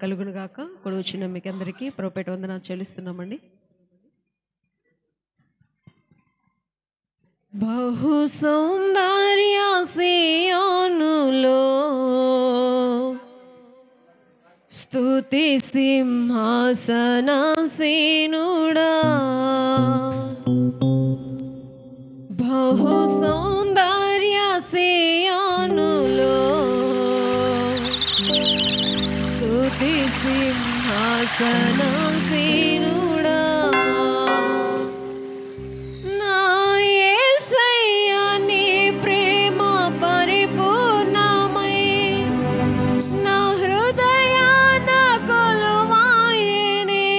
కలుగును గాక. ఇప్పుడు వచ్చిన మీకు అందరికీ ప్రభుపేట వందనాలు చెల్లిస్తున్నామండి. బహు సౌందర్య సియోనులో స్తుతి సింహాసనాసీనుడా, బహు సౌందర్య సియోనులో స్తుతి సింహాసనాసీనుడా, నా యేసయ్యా నీ ప్రేమ పరిపూర్ణమై నా హృదయాన కొలువాయెనే,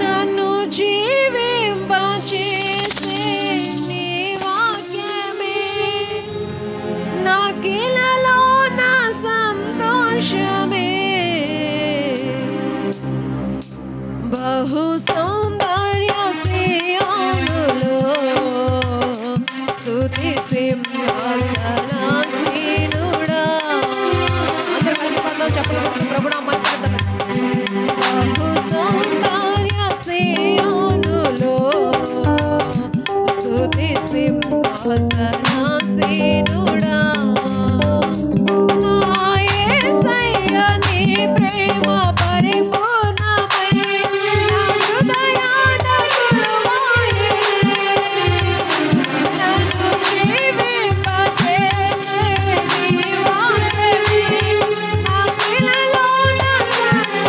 నన్ను జీవింపచేసే నీ వాక్యమే నాకిలలో నా సంతోషమే. బహు సౌందర్య సియోనులో స్తుతి సింహాసనాసీనుడా. అందరూ కలిసి పాడదాం, చెప్పలు ప్రభు నామమున. బహు సౌందర్య సియోనులో స్తుతి సింహాసనాసీనుడా, నా యేసయ్యా నీ ప్రేమ పరిపూర్ణమై నా హృదయాన కొలువాయెనే, నన్ను జీవింపచేసే నీ వాక్యమే నాకిలలో నా సంతోషమే.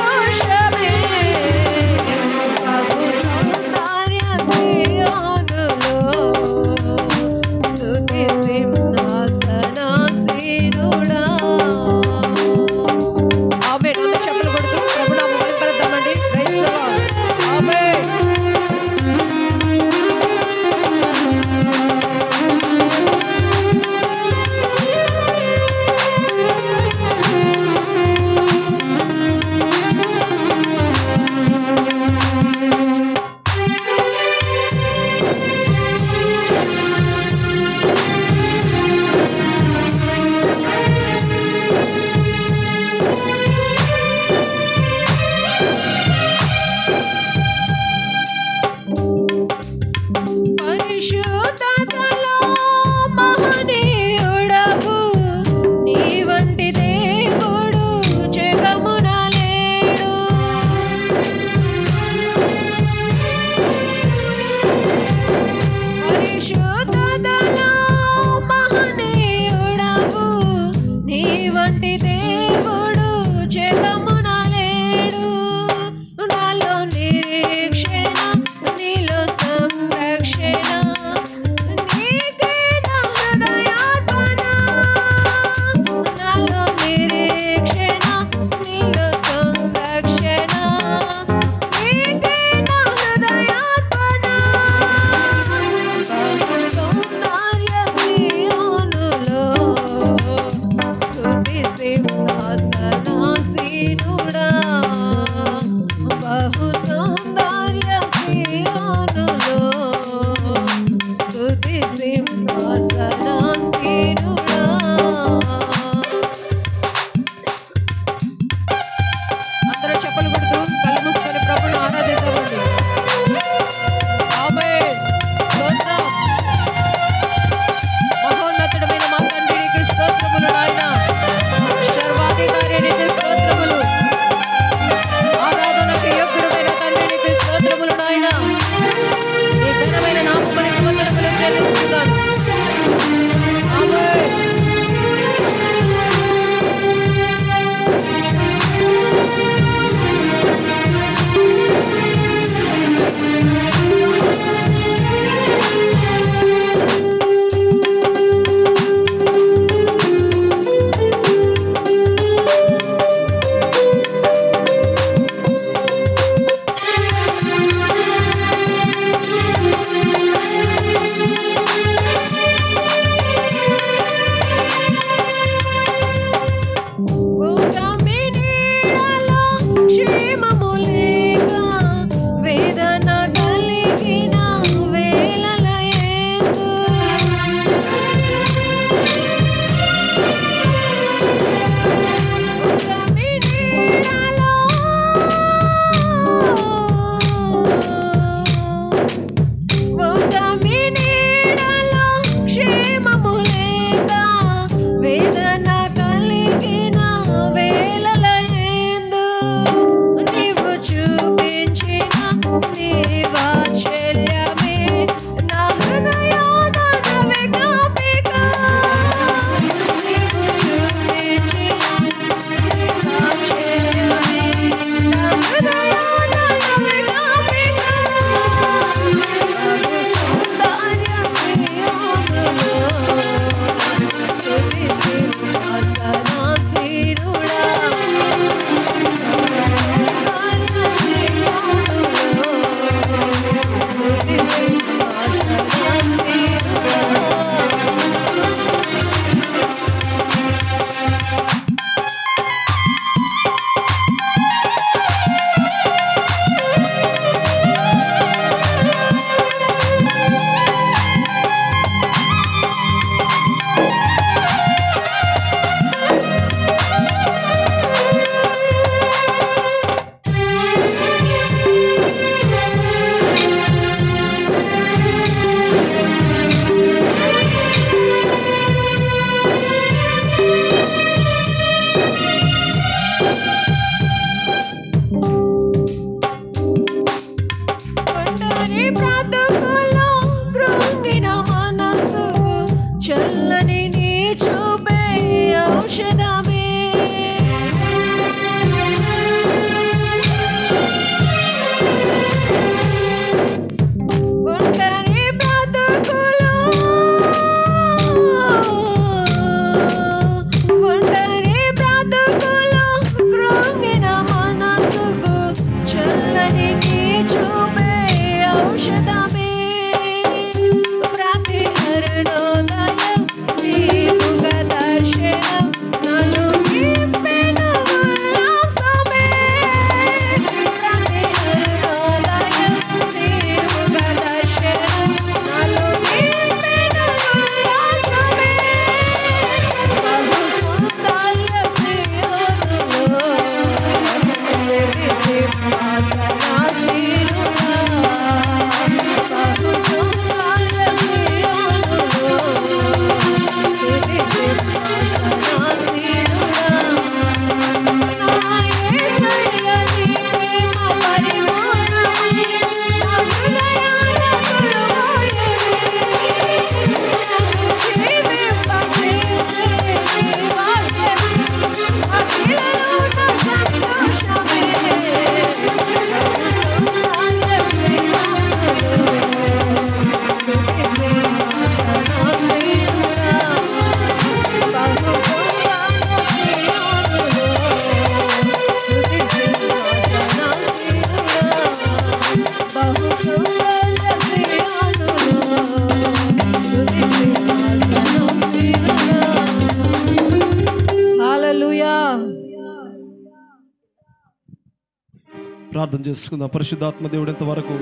ప్రార్థన చేసుకుందాం. పరిశుద్ధాత్మ దేవుడు ఎంతవరకు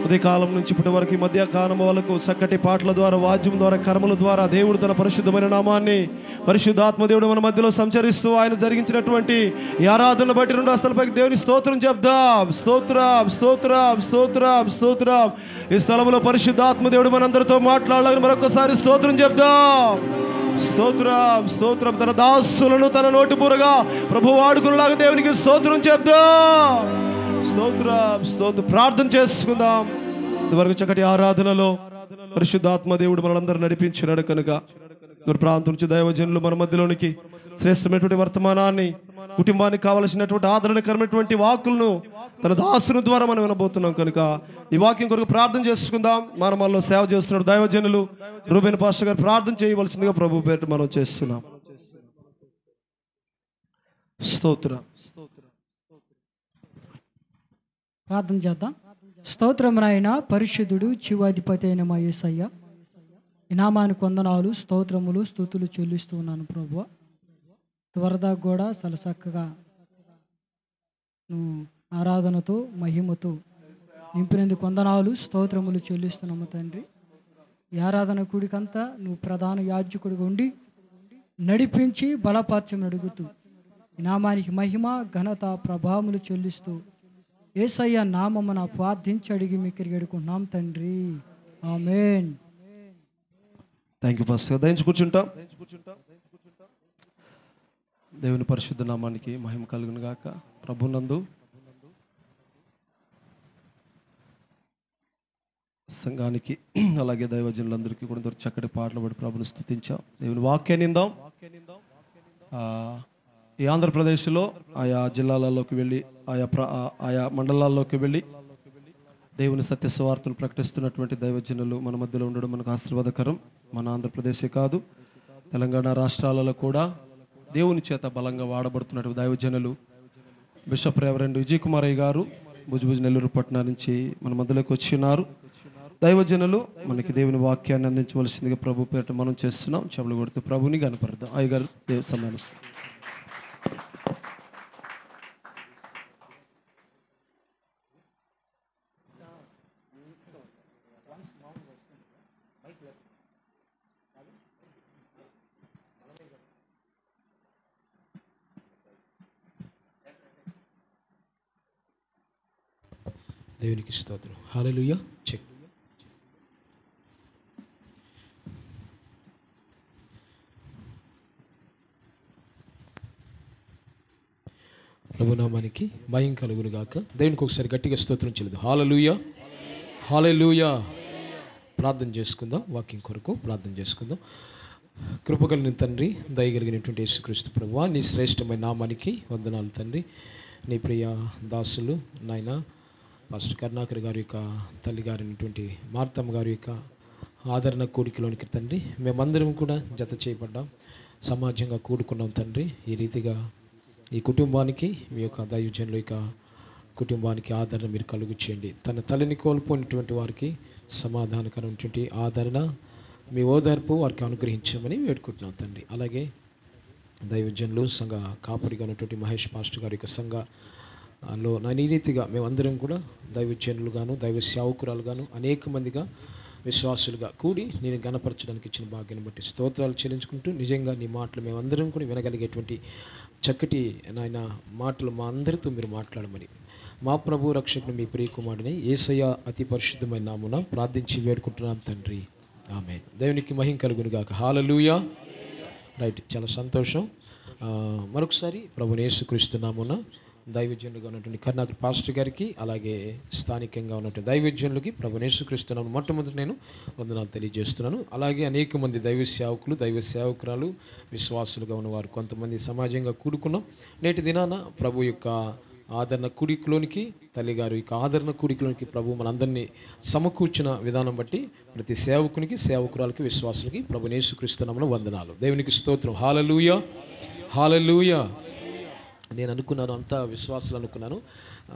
ఉదయకాలం నుంచి ఇప్పటి వరకు ఈ మధ్యకాలం వరకు చక్కటి పాటల ద్వారా, వాద్యం ద్వారా, కర్మల ద్వారా దేవుడు తన పరిశుద్ధమైన నామాన్ని, పరిశుద్ధాత్మ దేవుడు మన మధ్యలో సంచరిస్తూ ఆయన జరిగించినటువంటి ఈ ఆరాధన బట్టి 2 హస్తాలపైకి దేవుని స్తోత్రం చెప్దాం. స్తోత్రం, స్తోత్రం, స్తోత్రం, స్తోత్రం. ఈ స్థలంలో పరిశుద్ధాత్మ దేవుడు మనందరితో మాట్లాడాలని మరొకసారి స్తోత్రం చెప్దాం. స్తోత్రం, స్తోత్రం. తన దాసులను తన నోటి బూరగా ప్రభు వాడుకునేలాగా దేవునికి స్తోత్రం చెప్దాం. స్తోత్రం, స్తోత్రం. ప్రార్థన చేసుకుందాం. ఇంతవరకు చక్కటి ఆరాధనలో పరిశుద్ధాత్మ దేవుడు మనందరూ నడిపించినాడు కనుక దూర ప్రాంతం నుంచి దైవజనులు మన మధ్యలోనికి శ్రేష్టమైనటువంటి వర్తమానాన్ని, కుటుంబానికి కావలసినటువంటి ఆదరణకరమైనటువంటి వాక్కులను తన దాసుని ద్వారా మనం వినబోతున్నాం కనుక ఈ వాక్యం కొరకు ప్రార్థన చేసుకుందాం. మనలో సేవ చేస్తున్న దైవజనులు రూబేన్ పాస్టర్ గారు ప్రార్థన చేయవలసిందిగా ప్రభు పేరు మనం చేస్తున్నాం. స్తోత్రం. ప్రార్థన చేద్దాం. స్తోత్రమునైన పరిశుద్ధుడు జీవాధిపతి అయిన మా యేసయ్య, ఈ నామానికి వందనాలు, స్తోత్రములు, స్తుతులు చెల్లిస్తూ ఉన్నాను ప్రభువా. త్వరదా కూడా చాలా చక్కగా నువ్వు ఆరాధనతో మహిమతో నింపినందుకు వందనాలు, స్తోత్రములు చెల్లిస్తున్నాము తండ్రి. ఈ ఆరాధన కూడికంతా నువ్వు ప్రధాన యాజకుడిగా ఉండి నడిపించి బలపరచమని అడుగుతూ ఈ నామానికి మహిమ, ఘనత, ప్రభావములు చెల్లిస్తూ యేసయ్య నామమున ప్రార్థించి అడిగి మీకు వేడుకుంటున్నాం తండ్రి. ఆమేన్. Thank you pastor. దయించి కూర్చుంటాం. దేవుని పరిశుద్ధ నామానికి మహిమ కలుగును గాక. ప్రభునందు సంఘానికి అలాగే దైవజనులందరికీ కూడా చక్కటి పాటలు పడి ప్రభుని స్తుతించాం. దేవుని వాక్యాన్ని ఇందాం. ఈ ఆంధ్రప్రదేశ్లో ఆయా జిల్లాలలోకి వెళ్ళి ఆయా మండలాల్లోకి వెళ్ళి దేవుని సత్య సువార్తను ప్రకటిస్తున్నటువంటి దైవజనులు మన మధ్యలో ఉండడం మనకు ఆశీర్వాదకరం. మన ఆంధ్రప్రదేశే కాదు, తెలంగాణ రాష్ట్రాలలో కూడా దేవుని చేత బలంగా వాడబడుతున్నటువంటి దైవజనులు బిషప్ రెవరెండ్ విజయ్ కుమారయ్య గారు భుజభుజ్ నెల్లూరు పట్టణం నుంచి మన మధ్యలోకి వచ్చినారు. దైవజనులు మనకి దేవుని వాక్యాన్ని అందించవలసిందిగా ప్రభు పేరిట మనం చేస్తున్నాం. చెవులు కొడుతూ ప్రభుని కనపడదాం. అయ్యగారు దేవ సమానిస్తాం. దేవునికి స్తోత్రం. హల్లెలూయా. చెక్. ప్రభునామానికి భయం కలుగును గాక. దేవునికి ఒకసారి గట్టిగా స్తోత్రం చెల్లిద్దాం. హల్లెలూయా, హల్లెలూయా. ప్రార్థన చేసుకుందాం. వాక్యం కొరకు ప్రార్థన చేసుకుందాం. కృపగలిగిన తండ్రి, దయగలిగినటువంటి యేసుక్రీస్తు ప్రభువా, నీ శ్రేష్టమైన నామానికి వందనాలు తండ్రి. నీ ప్రియ దాసులు నాయన పాస్టర్ కరుణాకర్ గారి యొక్క తల్లి గారైనటువంటి మార్తమ్మ గారి యొక్క ఆదరణ కూడికలోనికి తండ్రి మేమందరం కూడా జత చేయబడ్డాం, సమాజంగా కూడుకున్నాం తండ్రి. ఈ రీతిగా ఈ కుటుంబానికి మీ యొక్క దైవజనుల యొక్క కుటుంబానికి ఆదరణ మీరు కలుగు చేయండి. తన తల్లిని కోల్పోయినటువంటి వారికి సమాధానకరమైనటువంటి ఆదరణ, మీ ఓదార్పు వారికి అనుగ్రహించమని వేడుకుంటున్నాం తండ్రి. అలాగే దైవజనులు సంఘ కాపురిగా ఉన్నటువంటి మహేష్ పాస్టర్ గారి యొక్క సంఘలో ఈ రీతిగా మేమందరం కూడా దైవజనులుగాను దైవ సేవకురాలుగాను అనేక మందిగా విశ్వాసులుగా కూడి నేను గణపరచడానికి ఇచ్చిన భాగ్యాన్ని బట్టి స్తోత్రాలు చెల్లించుకుంటూ, నిజంగా నీ మాటలు మేమందరం కూడా వినగలిగేటువంటి చక్కటి నాయన మాటలు మా అందరితో మీరు మాట్లాడమని మా ప్రభు రక్షకుడు మీ ప్రియకుమారుని యేసయ్య అతి పరిశుద్ధమైన నామమున ప్రార్థించి వేడుకుంటున్నాం తండ్రి. ఆమేన్. దేవునికి మహిమ కలుగును గాక. హల్లెలూయా. రైట్, చాలా సంతోషం. మరొకసారి ప్రభుని యేసుక్రీస్తు నామమున దైవజనులుగా ఉన్నటువంటి కరుణాకర్ పాస్టర్ గారికి అలాగే స్థానికంగా ఉన్నటువంటి దైవజనులకి ప్రభుని యేసుక్రీస్తు నామమున మొట్టమొదటి నేను వందనాలు తెలియజేస్తున్నాను. అలాగే అనేక మంది దైవ సేవకులు దైవ సేవకురాలు విశ్వాసులుగా ఉన్నవారు కొంతమంది సమాజంగా కూడుకున్నాం. నేటి దినాన ప్రభు యొక్క ఆదరణ కూడికలోనికి తల్లిగారు యొక్క ఆదరణ కూడికలోనికి ప్రభు మనందరినీ సమకూర్చిన విధానం బట్టి ప్రతి సేవకునికి సేవకురాలకి విశ్వాసులకి ప్రభుని యేసుక్రీస్తు నామమున వందనాలు. దేవునికి స్తోత్రం. హల్లెలూయా, హల్లెలూయా. నేను అనుకున్నాను అంతా విశ్వాసులు అనుకున్నాను,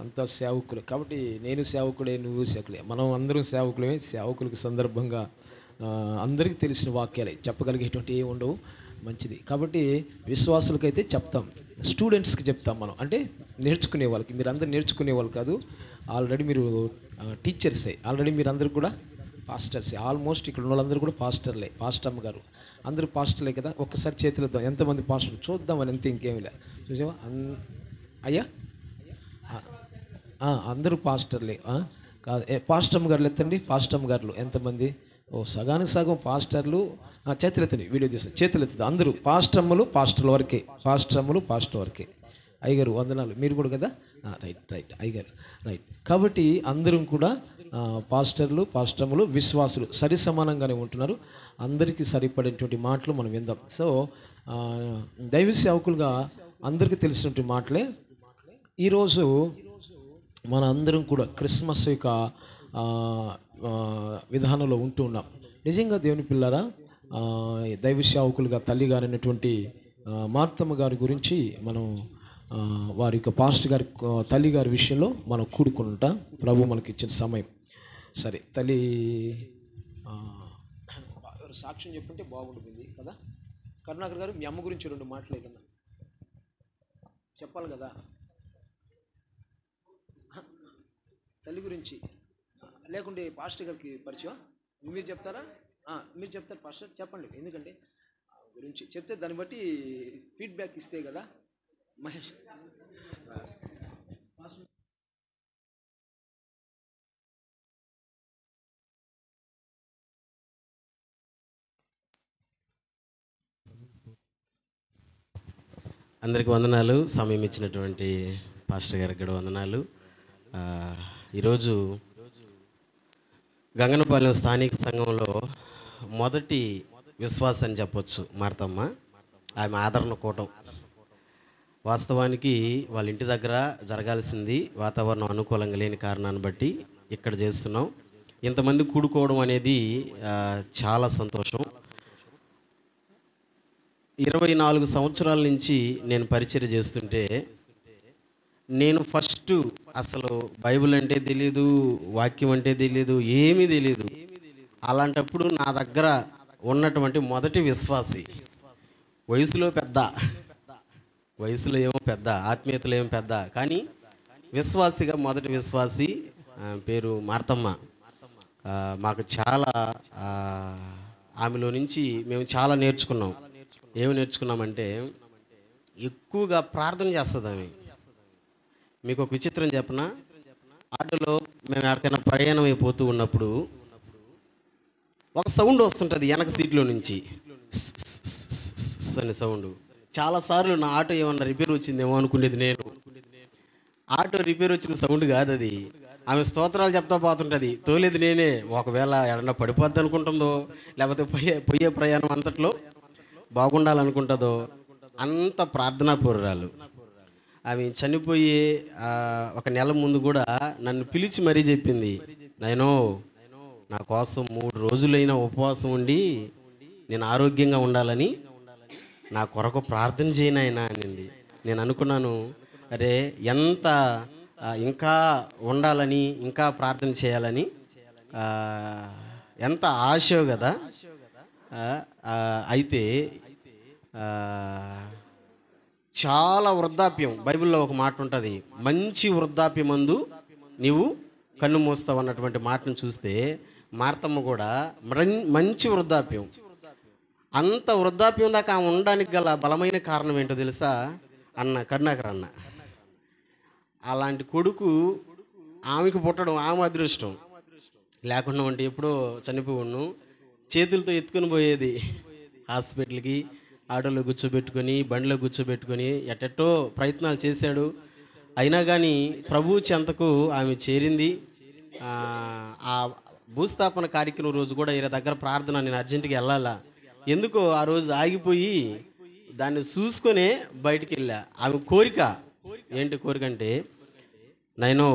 అంతా సేవకులు కాబట్టి నేను సేవకుడే నువ్వు సేవకులే, మనం అందరం సేవకులమే. సేవకులకు సందర్భంగా అందరికీ తెలిసిన వాక్యాలే చెప్పగలిగేటువంటి ఏమి ఉండవు, మంచిది. కాబట్టి విశ్వాసులకైతే చెప్తాం, స్టూడెంట్స్కి చెప్తాం మనం. అంటే నేర్చుకునే వాళ్ళకి, మీరు అందరు నేర్చుకునే వాళ్ళు కాదు, ఆల్రెడీ మీరు టీచర్సే, ఆల్రెడీ మీరు అందరు కూడా పాస్టర్సే. ఆల్మోస్ట్ ఇక్కడ ఉన్న వాళ్ళందరూ కూడా పాస్టర్లే, పాస్టమ్మ గారు అందరూ పాస్టర్లే కదా. ఒక్కసారి చేతులతో ఎంతమంది పాస్టర్ చూద్దామని, అంతే, ఇంకేమి లే. చూసావా అయ్యా, అందరూ పాస్టర్లే కాదు. పాస్టమ్ గారులు ఎత్తండి, పాస్టమ్ గారులు ఎంతమంది? ఓ సగానికి సగం పాస్టర్లు. చేతులు ఎత్తండి, వీడియో తీస్తాను, చేతులు ఎత్తుంది. అందరూ పాస్టమ్ములు పాస్టర్ల వరకే, పాస్టమ్ములు పాస్టర్ వరకే. అయ్యగారు వందనాలు, మీరు కూడా కదా. రైట్ అయ్యగారు, రైట్. కాబట్టి అందరం కూడా పాస్టర్లు, పాస్టమ్ములు, విశ్వాసులు సరి సమానంగానే ఉంటున్నారు. అందరికీ సరిపడేటువంటి మాటలు మనం విందాం. సో దైవ సేవకులుగా అందరికీ తెలిసినటువంటి మాటలే. ఈరోజు మన అందరం కూడా క్రిస్మస్ యొక్క విధానంలో ఉంటూ ఉన్నాం. నిజంగా దేవుని పిల్లరా, దైవ సేవకులుగా తల్లిగారైనటువంటి మార్తమ్మ గారి గురించి మనం వారి యొక్క పాస్టర్ గారి తల్లి గారి విషయంలో మనం కూడుకుంటా. ప్రభు మనకి ఇచ్చిన సమయం. సరే తల్లి సాక్ష్యం చెప్పుంటే బాగుంటుంది కదా. కరుణాకర్ గారు, మీ అమ్మ గురించి 2 మాటలు ఏదన్నా చెప్పాలి కదా. తల్లి గురించి లేకుంటే పాస్టర్ గారికి పరిచయం మీరు చెప్తారా? మీరు చెప్తారు పాస్టర్, చెప్పండి. ఎందుకంటే గురించి చెప్తే దాన్ని బట్టి ఫీడ్బ్యాక్ ఇస్తే కదా. మహేష్ అందరికీ వందనాలు. సమయం ఇచ్చినటువంటి పాస్టర్ గారికి కూడా వందనాలు. ఈరోజు గంగనపాలెం స్థానిక సంఘంలో మొదటి విశ్వాసం అని చెప్పొచ్చు మార్తమ్మ. ఆమె ఆదరణ కూటం. వాస్తవానికి వాళ్ళ ఇంటి దగ్గర జరగాల్సింది వాతావరణం అనుకూలంగా లేని కారణాన్ని బట్టి ఇక్కడ చేస్తున్నాం. ఇంతమంది కూడుకోవడం అనేది చాలా సంతోషం. 24 సంవత్సరాల నుంచి నేను పరిచర్య చేస్తుంటే నేను ఫస్ట్ అసలు బైబిల్ అంటే తెలీదు, వాక్యం అంటే తెలీదు, ఏమీ తెలీదు. అలాంటప్పుడు నా దగ్గర ఉన్నటువంటి మొదటి విశ్వాసి, వయసులో పెద్ద, వయసులో ఏమో పెద్ద, ఆత్మీయతలో ఏమో పెద్ద, కానీ విశ్వాసిగా మొదటి విశ్వాసి పేరు మార్తమ్మ. మాకు చాలా ఆమెలో నుంచి మేము చాలా నేర్చుకున్నాం. ఏమి నేర్చుకున్నామంటే ఎక్కువగా ప్రార్థన చేస్తుంది ఆమె. మీకు ఒక విచిత్రం చెప్పనా, ఆటోలో మేము ఎక్కడికైనా ప్రయాణం అయిపోతూ ఉన్నప్పుడు ఒక సౌండ్ వస్తుంటుంది వెనక సీట్లో నుంచి, అనే సౌండ్. చాలాసార్లు నా ఆటో ఏమన్నా రిపేర్ వచ్చిందేమో అనుకునేది నేను. ఆటో రిపేర్ వచ్చిన సౌండ్ కాదు అది. ఆమె స్తోత్రాలు చెప్తా పోతుంటుంది, తోలేదు నేనే. ఒకవేళ ఎడన్నా పడిపోద్ది అనుకుంటుందో, లేకపోతే పోయే ప్రయాణం అంతట్లో బాగుండాలనుకుంటుందో, అంత ప్రార్థనాపూర్వరాలు. ఆమె చనిపోయి 1 నెల ముందు కూడా నన్ను పిలిచి మరీ చెప్పింది, నాయనో నా కోసం 3 రోజులైనా ఉపవాసం ఉండి నేను ఆరోగ్యంగా ఉండాలని నా కొరకు ప్రార్థన చేయనాయనా అనింది. నేను అనుకున్నాను, అరే ఎంత ఇంకా ఉండాలని, ఇంకా ప్రార్థన చేయాలని ఎంత ఆశో కదా. అయితే చాలా వృద్ధాప్యం, బైబిల్లో ఒక మాట ఉంటుంది, మంచి వృద్ధాప్యమందు నీవు కన్ను మూస్తావు అన్నటువంటి మాటను చూస్తే మార్తమ్మ కూడా మంచి వృద్ధాప్యం. అంత వృద్ధాప్యం దాకా ఆమె ఉండడానికి గల బలమైన కారణం ఏంటో తెలుసా? కరుణాకర్ అన్న. అలాంటి కొడుకు ఆమెకు పుట్టడం ఆమె అదృష్టం. లేకుండా ఉంటే ఎప్పుడో చనిపోవును. చేతులతో ఎత్తుకొని పోయేది హాస్పిటల్కి, ఆటోలో కూర్చోబెట్టుకొని, బండిలో కూర్చోబెట్టుకొని ఎట్టెట్టో ప్రయత్నాలు చేశాడు. అయినా కానీ ప్రభు చెంతకు ఆమె చేరింది. ఆ భూస్థాపన కార్యక్రమం రోజు కూడా ఈయన దగ్గర ప్రార్థన, నేను అర్జెంటుగా వెళ్ళాలా, ఎందుకో ఆ రోజు ఆగిపోయి దాన్ని చూసుకొనే బయటికి వెళ్ళా. ఆమె కోరిక ఏంటి? కోరిక అంటే, నైనో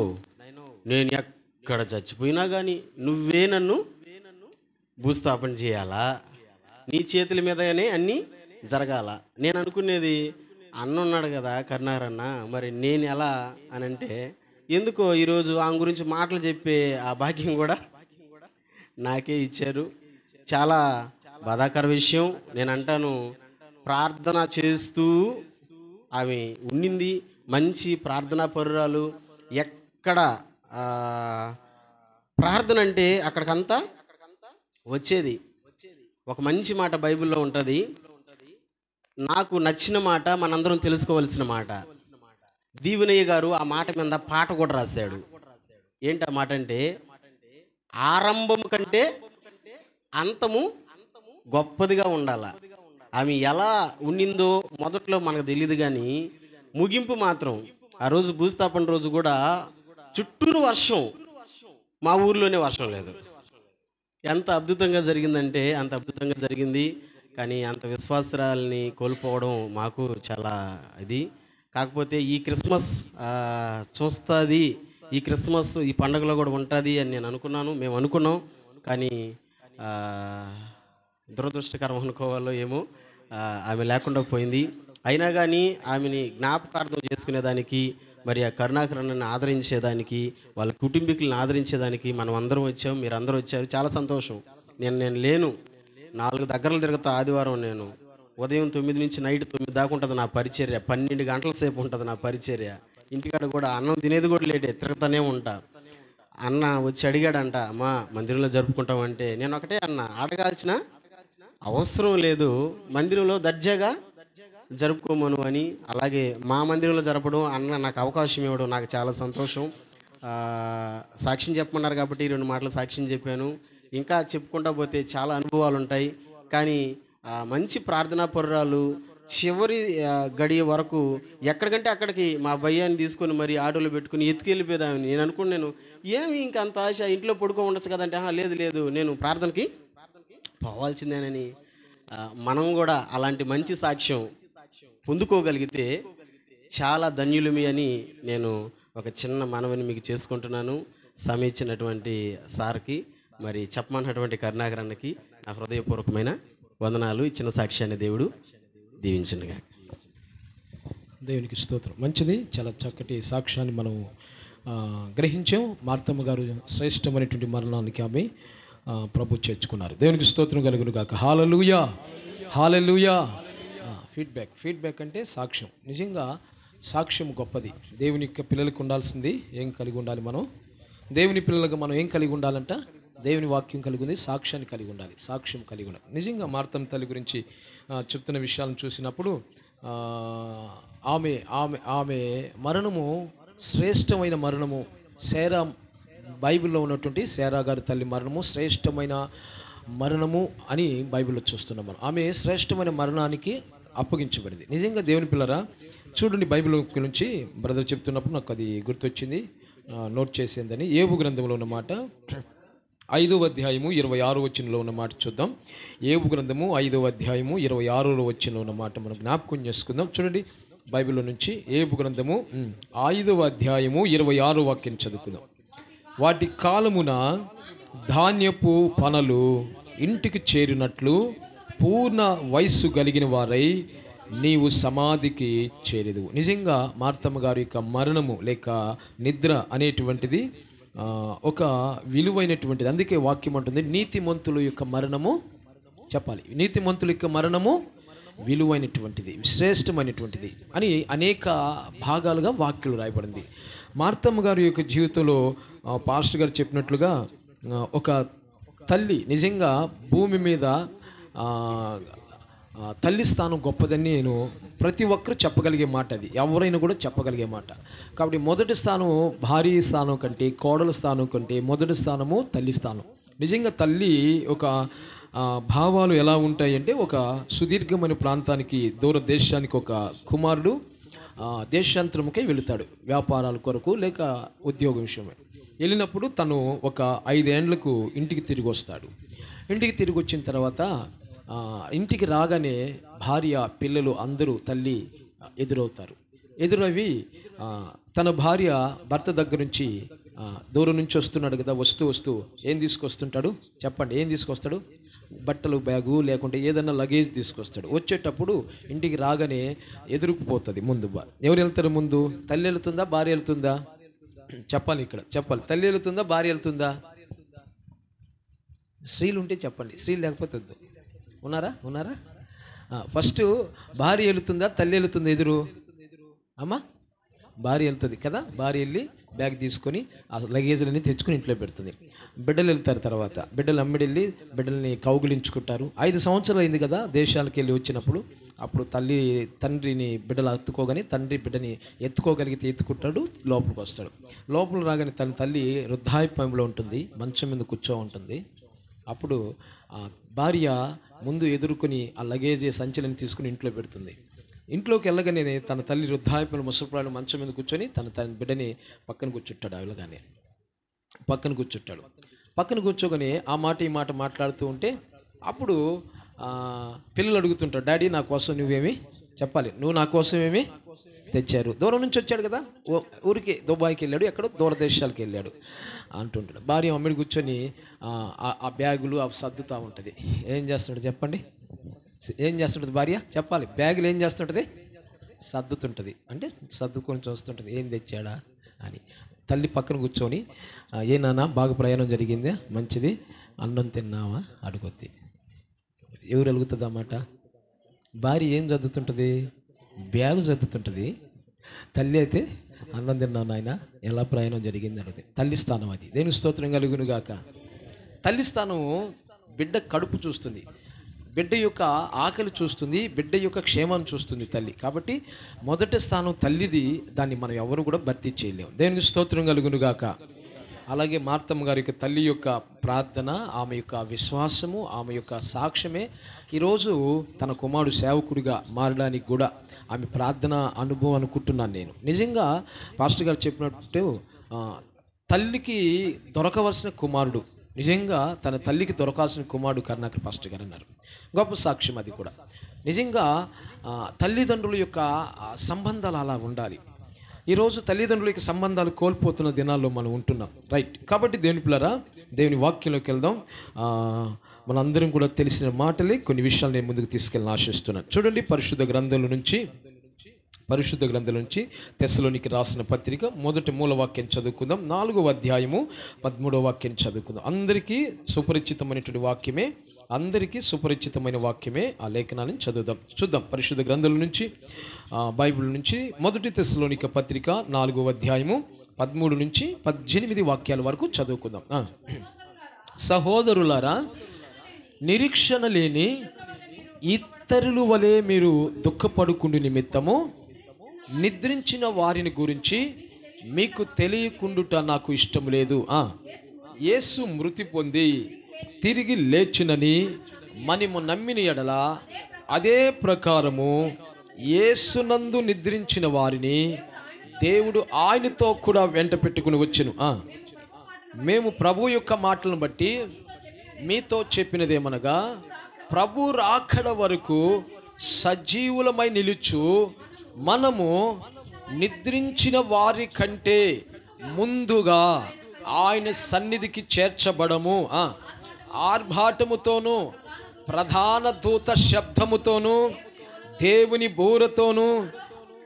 నేను ఎక్కడ చచ్చిపోయినా కానీ నువ్వే నన్ను భూస్థాపన చేయాలా, నీ చేతుల మీదనే అన్నీ జరగాల. నేను అనుకునేది, అన్న ఉన్నాడు కదా కరుణాకరన్న, మరి నేను ఎలా అని అంటే, ఎందుకో ఈరోజు ఆమె గురించి మాటలు చెప్పే ఆ భాగ్యం కూడా నాకే ఇచ్చారు. చాలా బాధాకర విషయం. నేను అంటాను, ప్రార్థన చేస్తూ ఆమె ఉండింది. మంచి ప్రార్థనా పరురాలు. ఎక్కడ ప్రార్థన అంటే అక్కడికంతా వచ్చేది. ఒక మంచి మాట బైబిల్లో ఉంటుంది, నాకు నచ్చిన మాట, మనందరం తెలుసుకోవలసిన మాట. దీవెనయ్య గారు ఆ మాట మీద పాట కూడా రాశాడు. ఏంటి ఆ మాట అంటే, ఆరంభం కంటే అంతము గొప్పదిగా ఉండాల. ఆమె ఎలా ఉండిందో మొదట్లో మనకు తెలియదు, కానీ ముగింపు మాత్రం ఆ రోజు భూస్థాపన రోజు కూడా చుట్టూరు వర్షం, మా ఊర్లోనే వర్షం లేదు. ఎంత అద్భుతంగా జరిగిందంటే అంత అద్భుతంగా జరిగింది. కానీ అంత విశ్వాసరాల్ని కోల్పోవడం మాకు చాలా ఇది. కాకపోతే ఈ క్రిస్మస్ చూస్తుంది, ఈ క్రిస్మస్ ఈ పండుగలో కూడా ఉంటుంది అని నేను అనుకున్నాను, మేము అనుకున్నాం. కానీ దురదృష్టకరం అనుకోవాలో ఏమో, ఆమె లేకుండా పోయింది. అయినా కానీ ఆమెని జ్ఞాపకార్థం చేసుకునేదానికి, మరి ఆ కరుణాకరణను ఆదరించేదానికి, వాళ్ళ కుటుంబీకులను ఆదరించేదానికి మనం అందరం వచ్చాం, మీరు అందరూ వచ్చారు. చాలా సంతోషం. నేను లేను, 4 దగ్గరలు తిరుగుతా. ఆదివారం నేను ఉదయం 9 నుంచి నైట్ 9 దాకా ఉంటుంది నా పరిచర్య. 12 గంటల సేపు ఉంటుంది నా పరిచర్య. ఇంటికాడ కూడా అన్నం తినేది కూడా లేటే, తిరుగుతూనే ఉంటా. అన్న వచ్చి అడిగాడంట, అమ్మా మందిరంలో జరుపుకుంటామంటే నేను ఒకటే అన్న, అడగాల్సిన అవసరం లేదు, మందిరంలో దర్జాగా జరుపుకోమను అని. అలాగే మా మందిరంలో జరపడం, అన్న నాకు అవకాశం ఇవ్వడం నాకు చాలా సంతోషం. సాక్ష్యం చెప్పమన్నారు కాబట్టి 2 మాటలు సాక్ష్యం చెప్పాను. ఇంకా చెప్పుకుంటా పోతే చాలా అనుభవాలు ఉంటాయి. కానీ మంచి ప్రార్థనా పరురాలు, చివరి గడియ వరకు ఎక్కడికంటే అక్కడికి మా భయ్యాన్ని తీసుకొని మరి ఆటోలో పెట్టుకుని ఎత్తుకెళ్ళిపోయేదాన్ని. నేను అనుకున్నాను, ఏమి ఇంకా అంత ఆశ, ఇంట్లో పడుకో ఉండొచ్చు కదంటే, లేదు నేను ప్రార్థనకి పోవాల్సిందేనని. మనం కూడా అలాంటి మంచి సాక్ష్యం పొందుకోగలిగితే చాలా ధన్యులమి అని నేను ఒక చిన్న మనవిని మీకు చేసుకుంటున్నాను. సమయం ఇచ్చినటువంటి సార్కి, మరి చెప్పమన్నటువంటి కరుణాకరన్నకి నా హృదయపూర్వకమైన వందనాలు. ఇచ్చిన సాక్ష్యాన్ని దేవుడు దీవించునుగా. దేవునికి స్తోత్రం. మంచిది, చాలా చక్కటి సాక్ష్యాన్ని మనం గ్రహించాం. మార్తమ్మ గారు శ్రేష్టమైనటువంటి మరణానికి ఆమె ప్రభు చేర్చుకున్నారు. దేవునికి స్తోత్రం కలుగును గాక. హల్లెలూయా, హల్లెలూయా. ఫీడ్బ్యాక్ అంటే సాక్ష్యం. నిజంగా సాక్ష్యం గొప్పది. దేవుని యొక్క పిల్లలకు ఉండాల్సింది ఏం కలిగి ఉండాలి? మనం దేవుని పిల్లలకు మనం ఏం కలిగి ఉండాలంట? దేవుని వాక్యం కలిగి ఉంది, సాక్ష్యాన్ని కలిగి ఉండాలి, సాక్ష్యం కలిగి ఉండాలి. నిజంగా మార్తమ్మ తల్లి గురించి చెప్తున్న విషయాలను చూసినప్పుడు ఆమె ఆమె ఆమె మరణము శ్రేష్టమైన మరణము. శారా, బైబిల్లో ఉన్నటువంటి శారా గారి తల్లి మరణము శ్రేష్టమైన మరణము అని బైబిల్లో చూస్తున్నాం మనం. ఆమె శ్రేష్టమైన మరణానికి అప్పగించబడింది. నిజంగా దేవుని పిల్లరా, చూడండి బైబిల్ నుంచి బ్రదర్ చెప్తున్నప్పుడు నాకు అది గుర్తొచ్చింది, నోట్ చేసేందని. ఏబు గ్రంథంలో ఉన్న మాట 5వ అధ్యాయము 26వ వచనంలో ఉన్న మాట చూద్దాం. ఏబు గ్రంథము 5వ అధ్యాయము 26వ వచనంలో ఉన్న మాట మనం జ్ఞాపకం చేసుకుందాం. చూడండి బైబిల్లో నుంచి ఏబు గ్రంథము 5వ అధ్యాయము 26వ వాక్యం చదువుకుందాం. వాటి కాలమున ధాన్యపు పనలు ఇంటికి చేరినట్లు పూర్ణ వయస్సు కలిగిన వారై నీవు సమాధికి చేరేదువు. నిజంగా మార్తమ్మ గారి యొక్క మరణము లేక నిద్ర అనేటువంటిది ఒక విలువైనటువంటిది. అందుకే వాక్యం అంటుంది, నీతిమంతుల యొక్క మరణము చెప్పాలి, నీతిమంతుల యొక్క మరణము విలువైనటువంటిది, శ్రేష్టమైనటువంటిది అని అనేక భాగాలుగా వాక్యాలు రాయబడింది. మార్తమ్మ గారి యొక్క జీవితంలో పాస్టర్ గారు చెప్పినట్లుగా ఒక తల్లి, నిజంగా భూమి మీద తల్లి స్థానం గొప్పదని నేను ప్రతి ఒక్కరూ చెప్పగలిగే మాట, అది ఎవరైనా కూడా చెప్పగలిగే మాట. కాబట్టి మొదటి స్థానం భార్య స్థానం కంటే, కోడల స్థానం కంటే మొదటి స్థానము తల్లి స్థానం. నిజంగా తల్లి ఒక భావాలు ఎలా ఉంటాయంటే, ఒక సుదీర్ఘమైన ప్రాంతానికి, దూర దేశానికి ఒక కుమారుడు దేశాంతరముకై వెళుతాడు, వ్యాపారాల కొరకు లేక ఉద్యోగ విషయమే. వెళ్ళినప్పుడు తను ఒక 5 ఏండ్లకు ఇంటికి తిరిగి వస్తాడు. ఇంటికి తిరిగి వచ్చిన తర్వాత ఇంటికి రాగానే భార్య, పిల్లలు అందరూ తల్లి ఎదురవుతారు. ఎదురవి తన భార్య భర్త దగ్గర నుంచి దూరం నుంచి వస్తున్నాడు కదా, వస్తూ ఏం తీసుకొస్తుంటాడు చెప్పండి? ఏం తీసుకొస్తాడు? బట్టలు బ్యాగు లేకుంటే ఏదన్నా లగేజ్ తీసుకొస్తాడు. వచ్చేటప్పుడు ఇంటికి రాగానే ఎదురుకుపోతుంది ముందు. ఎవరు వెళ్తారు ముందు? తల్లి వెళ్తుందా, భార్య వెళ్తుందా? చెప్పాలి, ఇక్కడ చెప్పాలి. తల్లి వెళ్తుందా, భార్య వెళ్తుందా? స్త్రీలు ఉంటే చెప్పండి, స్త్రీలు లేకపోతే వద్దు. ఉన్నారా? ఫస్ట్ భార్య వెళుతుందా, తల్లి వెళుతుందా? ఎదురు అమ్మా భార్య వెళ్తుంది కదా, భార్య వెళ్ళి బ్యాగ్ తీసుకొని ఆ లగేజ్లన్నీ తెచ్చుకొని ఇంట్లో పెడుతుంది. బిడ్డలు వెళ్తారు, తర్వాత బిడ్డలు అమ్మిడెళ్ళి బిడ్డల్ని కౌగిలించుకుంటారు. 5 సంవత్సరాలు అయింది కదా దేశాలకు వెళ్ళి వచ్చినప్పుడు. అప్పుడు తండ్రిని బిడ్డలు ఎత్తుకోగానే తండ్రి బిడ్డని ఎత్తుకోగలిగితే ఎత్తుకుంటాడు, లోపలికి వస్తాడు. లోపల రాగానే తన తల్లి వృద్ధాప్యంలో ఉంటుంది, మంచం మీద కూర్చో ఉంటుంది. అప్పుడు ఆ భార్య ముందు ఎదుర్కొని ఆ లగేజ్ సంచులను తీసుకుని ఇంట్లో పెడుతుంది. ఇంట్లోకి వెళ్ళగానే తన తల్లి వృద్ధాప్యంలో ముసలిప్రాలు మంచం మీద కూర్చొని తన బిడ్డని పక్కన కూర్చుంటాడు. వెళ్ళగానే పక్కన కూర్చోగానే ఆ మాట ఈ మాట మాట్లాడుతూ ఉంటే అప్పుడు పిల్లలు అడుగుతుంటారు, డాడీ నా కోసం నువ్వేమి చెప్పాలి, నువ్వు నా కోసం ఏమి తెచ్చారు. దూరం నుంచి వచ్చాడు కదా, ఊరికి దుబాయ్కి వెళ్ళాడు, ఎక్కడో దూరదేశాలకు వెళ్ళాడు అంటుంటాడు. భార్య అమ్మిడి కూర్చొని ఆ బ్యాగులు అవి సర్దుతూ ఉంటుంది. ఏం చేస్తున్నాడు చెప్పండి, ఏం చేస్తుంటుంది భార్య చెప్పాలి. బ్యాగులు ఏం చేస్తుంటుంది, సర్దుతుంటుంది. అంటే సర్దుకొని చూస్తుంటుంది ఏం తెచ్చాడా అని. తల్లి పక్కన కూర్చొని ఏ నాన్న బాగా ప్రయాణం జరిగిందే, మంచిది, అన్నం తిన్నావా అడుగుద్ది. ఎవరు అడుగుతుంది అన్నమాట, భార్య ఏం చదువుతుంటుంది, బ్యాగు చదువుతుంటుంది. తల్లి అయితే అన్నం తిన్నావు నాయన, ఎలా ప్రయాణం జరిగింది అడుగుతుంది. తల్లి స్థానం అది. దేని స్తోత్రం కలుగును గాక. తల్లి స్థానం బిడ్డ కడుపు చూస్తుంది, బిడ్డ యొక్క ఆకలి చూస్తుంది, బిడ్డ యొక్క క్షేమాన్ని చూస్తుంది తల్లి. కాబట్టి మొదటి స్థానం తల్లిది, దాన్ని మనం ఎవరు కూడా భర్తీ చేయలేము. దేవునికి స్తోత్రం కలుగును గాక. అలాగే మార్తమ్మ గారి యొక్క తల్లి యొక్క ప్రార్థన, ఆమె యొక్క విశ్వాసము, ఆమె యొక్క సాక్ష్యమే ఈరోజు తన కుమారుడు సేవకుడిగా మారడానికి కూడా ఆమె ప్రార్థన అనుభవం అనుకుంటున్నాను నేను. నిజంగా పాస్టర్ గారు చెప్పినట్టు తల్లికి దొరకవలసిన కుమారుడు, నిజంగా తన తల్లికి దొరకాల్సిన కుమారుడు కరుణాకర్ పాస్టర్ గారు అన్నారు. గొప్ప సాక్ష్యం అది కూడా. నిజంగా తల్లిదండ్రుల యొక్క సంబంధాలు అలా ఉండాలి. ఈరోజు తల్లిదండ్రుల యొక్క సంబంధాలు కోల్పోతున్న దినాల్లో మనం ఉంటున్నాం, రైట్. కాబట్టి దేవుని పిల్లరా, దేవుని వాక్యంలోకి వెళ్దాం. మనందరం కూడా తెలిసిన మాటలే కొన్ని విషయాలు నేను ముందుకు తీసుకెళ్ళని ఆశిస్తున్నాను. చూడండి, పరిశుద్ధ గ్రంథంలో నుంచి తెస్సలోనికి రాసిన పత్రిక మొదటి మూలవాక్యం చదువుకుందాం. 4వ అధ్యాయము 13వ వాక్యం చదువుకుందాం. అందరికీ సుపరిచితమైనటువంటి వాక్యమే, అందరికీ సుపరిచితమైన వాక్యమే. ఆ లేఖనాలను చూద్దాం. పరిశుద్ధ గ్రంథంలో నుంచి, బైబిల్ నుంచి మొదటి తెస్సలోనిక పత్రిక 4వ అధ్యాయము 13 నుంచి 18 వాక్యాల వరకు చదువుకుందాం. సహోదరులారా, నిరీక్షణ లేని ఇతరుల వలె మీరు దుఃఖపడుకుండు నిమిత్తము నిద్రించిన వారిని గురించి మీకు తెలియకుండుట నాకు ఇష్టం లేదు. యేసు మృతి పొంది తిరిగి లేచునని మనము నమ్మిన ఎడల అదే ప్రకారము యేసునందు నిద్రించిన వారిని దేవుడు ఆయనతో కూడా వెంట పెట్టుకుని వచ్చును. మేము ప్రభు యొక్క మాటలను బట్టి మీతో చెప్పినదేమనగా, ప్రభు రాకడ వరకు సజీవులమై నిలుచు మనము నిద్రించిన వారి కంటే ముందుగా ఆయన సన్నిధికి చేర్చబడము. ఆర్భాటముతోనూ ప్రధాన దూత శబ్దముతోనూ దేవుని బూరతోనూ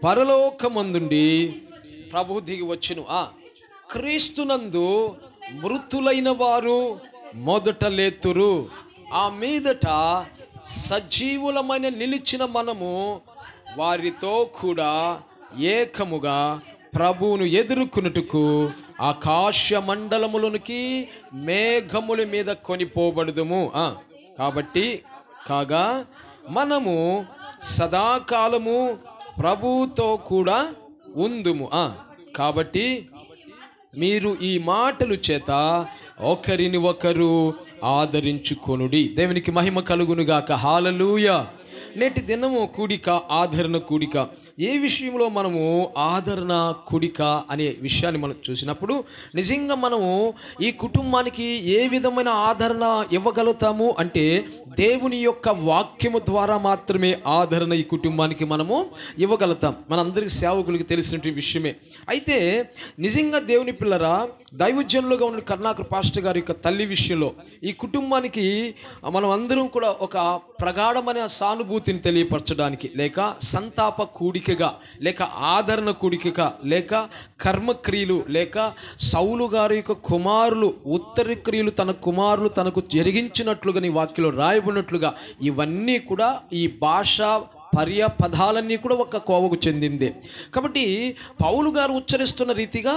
పరలోకమందుండి ప్రభు దిగి వచ్చును. క్రీస్తునందు మృతులైన వారు మొదట లేతురు, ఆ మీదట సజీవులమైన నిలిచిన మనము వారితో కూడా ఏకముగా ప్రభువును ఎదుర్కొనుటకు ఆకాశ మండలములోనికి మేఘముల మీద కొనిపోబడుదుము. కాబట్టి కాగా మనము సదాకాలము ప్రభువుతో కూడా ఉందుము. కాబట్టి మీరు ఈ మాటలు చేత ఒకరిని ఒకరు ఆదరించుకొనుడి. దేవునికి మహిమ కలుగునుగాక. హల్లెలూయా. నేటి దినము కూడిక, ఆదరణ కూడిక. ఏ విషయంలో మనము ఆదరణ కూడిక అనే విషయాన్ని మనం చూసినప్పుడు నిజంగా మనము ఈ కుటుంబానికి ఏ విధమైన ఆదరణ ఇవ్వగలుగుతాము అంటే దేవుని యొక్క వాక్యము ద్వారా మాత్రమే ఆదరణ ఈ కుటుంబానికి మనము ఇవ్వగలుగుతాం. మనందరికీ సేవకులకి తెలిసినటువంటి విషయమే. అయితే నిజంగా దేవుని పిల్లరా, దైవజనులుగా ఉన్న కరుణాకర్ పాస్టర్ గారి యొక్క తల్లి విషయంలో ఈ కుటుంబానికి మనం అందరం కూడా ఒక ప్రగాఢమైన సానుభూతిని తెలియపరచడానికి, లేక సంతాప కూడికగా, లేక ఆదరణ కూడికగా, లేక కర్మక్రియలు, లేక సౌలు గారి యొక్క కుమారులు ఉత్తర క్రియలు తన కుమారులు తనకు జరిగించినట్లుగా నీ వాక్యంలో రాయబడినట్లుగా ఇవన్నీ కూడా ఈ భాష పదాలన్నీ కూడా ఒక కోవకు చెందిందే. కాబట్టి పౌలు గారు ఉచ్చరిస్తున్న రీతిగా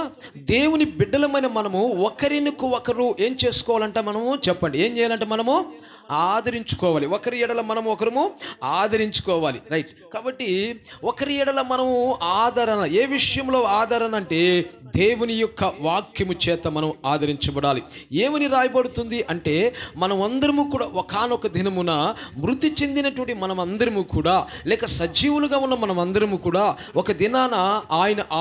దేవుని బిడ్డలమైన మనము ఒకరినొకరు ఏం చేసుకోవాలంటే, మనము చెప్పండి, ఏం చేయాలంటే మనము ఆదరించుకోవాలి. ఒకరి ఎడల మనం ఒకరము ఆదరించుకోవాలి. రైట్. కాబట్టి ఒకరి ఎడల మనము ఆదరణ, ఏ విషయంలో ఆదరణ అంటే దేవుని యొక్క వాక్యము చేత మనం ఆదరించబడాలి. ఏమని రాయబడుతుంది అంటే, మనం అందరము కూడా ఒకానొక దినమున మృతి చెందినటువంటి మనం అందరము కూడా, లేక సజీవులుగా ఉన్న మనం అందరము కూడా ఒక దినాన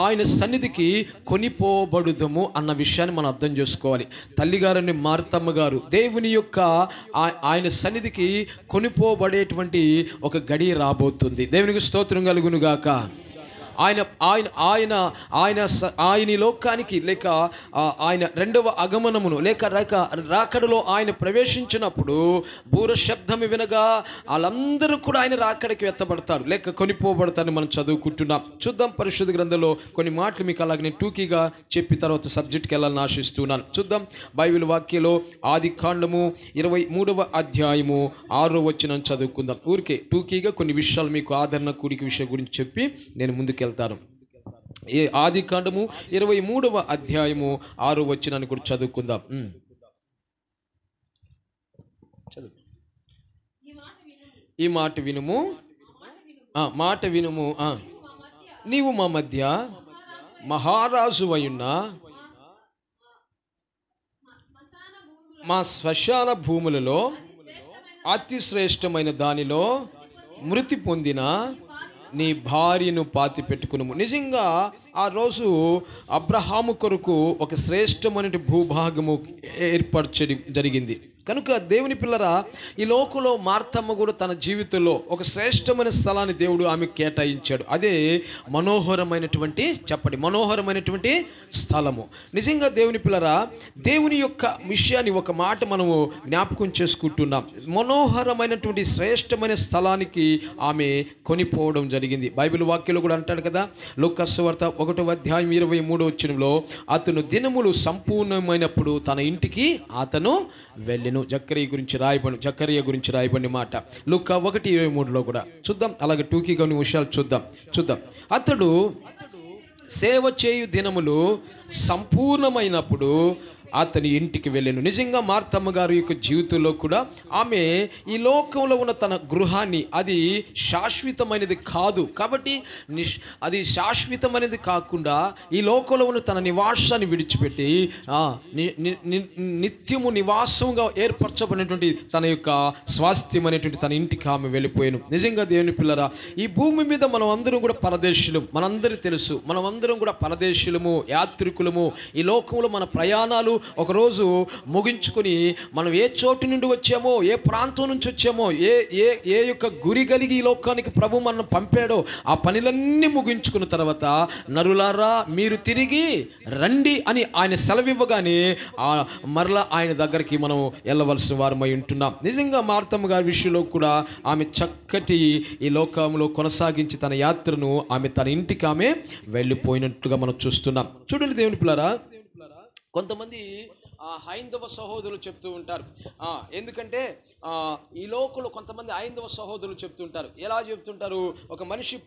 ఆయన సన్నిధికి కొనిపోబడుదము అన్న విషయాన్ని మనం అర్థం చేసుకోవాలి. తల్లిగారని మార్తమ్మ గారు దేవుని యొక్క ఆయన సన్నిధికి కొనిపోబడేటువంటి ఒక గడియ రాబోతుంది. దేవునికి స్తోత్రం కలుగును గాక. ఆయన లోకానికి, లేక ఆయన రెండవ అగమనమును, లేక రాకడలో ఆయన ప్రవేశించినప్పుడు బూర శబ్దం వినగా వాళ్ళందరూ కూడా ఆయన రాకడికి ఎత్తబడతారు, లేక కొనిపోబడతారని మనం చదువుకుంటున్నాం. చూద్దాం పరిశుద్ధ గ్రంథంలో కొన్ని మాటలు మీకు అలాగే నేను టూకీగా చెప్పి తర్వాత సబ్జెక్ట్కి వెళ్ళాలని ఆశిస్తున్నాను. చూద్దాం బైబిల్ వాక్యలో ఆదికాండము 23వ అధ్యాయము 6వ వచనం చదువుకుందాం. ఊరికే టూకీగా కొన్ని విషయాలు మీకు ఆదరణ కూడిక విషయం గురించి చెప్పి నేను ముందుకు వెళ్తాను. ఆదికాండము 23వ అధ్యాయము 6వ వచనాన్ని కూడా చదువుకుందాం. ఈ మాట వినుము, మాట వినుము, నీవు మా మధ్య మహారాజు అయ్యున్న మా శ్మశాన భూములలో అతి శ్రేష్టమైన దానిలో మృతి పొందిన నీ భార్యను పాతి పెట్టుకును. నిజంగా ఆ రోజు అబ్రహాము కొరకు ఒక శ్రేష్టమైన భూభాగము ఏర్పరచడం జరిగింది. కనుక దేవుని పిల్లరా, ఈ లోకంలో మార్తమ్మ కూడా తన జీవితంలో ఒక శ్రేష్టమైన స్థలాన్ని దేవుడు ఆమె కేటాయించాడు. అదే మనోహరమైనటువంటి, చెప్పండి, మనోహరమైనటువంటి స్థలము. నిజంగా దేవుని పిల్లరా, దేవుని యొక్క విషయాన్ని ఒక మాట మనము జ్ఞాపకం చేసుకుంటున్నాం. మనోహరమైనటువంటి శ్రేష్టమైన స్థలానికి ఆమె కొనిపోవడం జరిగింది. బైబిల్ వాక్యంలో కూడా అంటాడు కదా, లూకా సువార్త 1వ అధ్యాయం 23వ వచనంలో, అతను దినములు సంపూర్ణమైనప్పుడు తన ఇంటికి అతను వెళ్ళెను. జకరియా గురించి రాయబడిన మాట లూకా 1:23లో కూడా చూద్దాం. అలాగే టూకీగా కొన్ని విషయాలు చూద్దాం. అతడు సేవ చేయు దినములు సంపూర్ణమైనప్పుడు అతని ఇంటికి వెళ్ళాను. నిజంగా మార్తమ్మ గారి యొక్క జీవితంలో కూడా ఆమె ఈ లోకంలో ఉన్న తన గృహాన్ని, అది శాశ్వతమైనది కాదు కాబట్టి అది శాశ్వతమైనది కాకుండా ఈ లోకంలో ఉన్న తన నివాసాన్ని విడిచిపెట్టి నిత్యము నివాసంగా ఏర్పరచబడినటువంటి తన యొక్క స్వాస్థ్యం అనేటువంటి తన ఇంటికి ఆమె వెళ్ళిపోయాను. నిజంగా దేవుని పిల్లరా, ఈ భూమి మీద మనం అందరం కూడా పరదేశులం. మనందరూ తెలుసు, మనం అందరం కూడా పరదేశులము, యాత్రికులము. ఈ లోకంలో మన ప్రయాణాలు ఒకరోజు ముగించుకొని మనం ఏ చోటు నుండి వచ్చామో, ఏ ప్రాంతం నుంచి వచ్చామో, ఏ యొక్క గురి కలిగి ఈ లోకానికి ప్రభు మనం పంపాడో ఆ పనులన్నీ ముగించుకున్న తర్వాత, నరులారా మీరు తిరిగి రండి అని ఆయన సెలవివ్వగానే మరలా ఆయన దగ్గరికి మనం వెళ్ళవలసిన వారమై ఉంటున్నాం. నిజంగా మార్తమ్మ గారి విషయంలో కూడా ఆమె చక్కటి ఈ లోకంలో కొనసాగించి తన యాత్రను ఆమె తన ఇంటికి ఆమె వెళ్ళిపోయినట్టుగా మనం చూస్తున్నాం. చూడండి దేవుని పిల్లరా, కొంతమంది హైందవ సహోదరులు చెప్తూ ఉంటారు. ఎందుకంటే ఈ లోకంలో కొంతమంది హైందవ సహోదరులు చెప్తుంటారు. ఎలా చెప్తుంటారు? ఒక మనిషి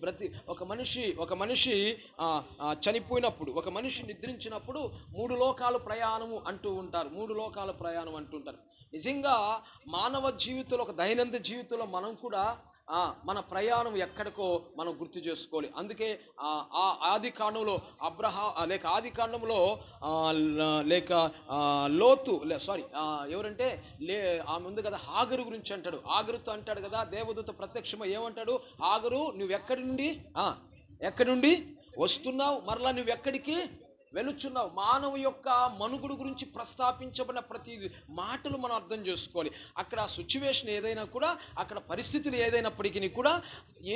చనిపోయినప్పుడు, ఒక మనిషి నిద్రించినప్పుడు 3 లోకాల ప్రయాణము అంటూ ఉంటారు. 3 లోకాల ప్రయాణం అంటుంటారు. నిజంగా మానవ జీవితంలో, ఒక దైనందిన జీవితంలో మనం కూడా మన ప్రయాణం ఎక్కడికో మనం గుర్తు చేసుకోవాలి. అందుకే ఆదికాండంలో ఆదికాండంలో ఎవరంటే ఆమె ఉంది కదా, హాగరు గురించి అంటాడు. హాగరుతో అంటాడు కదా, దేవదూత ప్రత్యక్షమై ఏమంటాడు? హాగరు, నువ్వు ఎక్కడి నుండి వస్తున్నావు, మరలా నువ్వు ఎక్కడికి వెలుచున్నావు. మానవ యొక్క మనుగుడు గురించి ప్రస్తాపించబడిన ప్రతి మాటలు మనం అర్థం చేసుకోవాలి. అక్కడ సిచ్యువేషన్ ఏదైనా కూడా, అక్కడ పరిస్థితులు ఏదైనప్పటికీ కూడా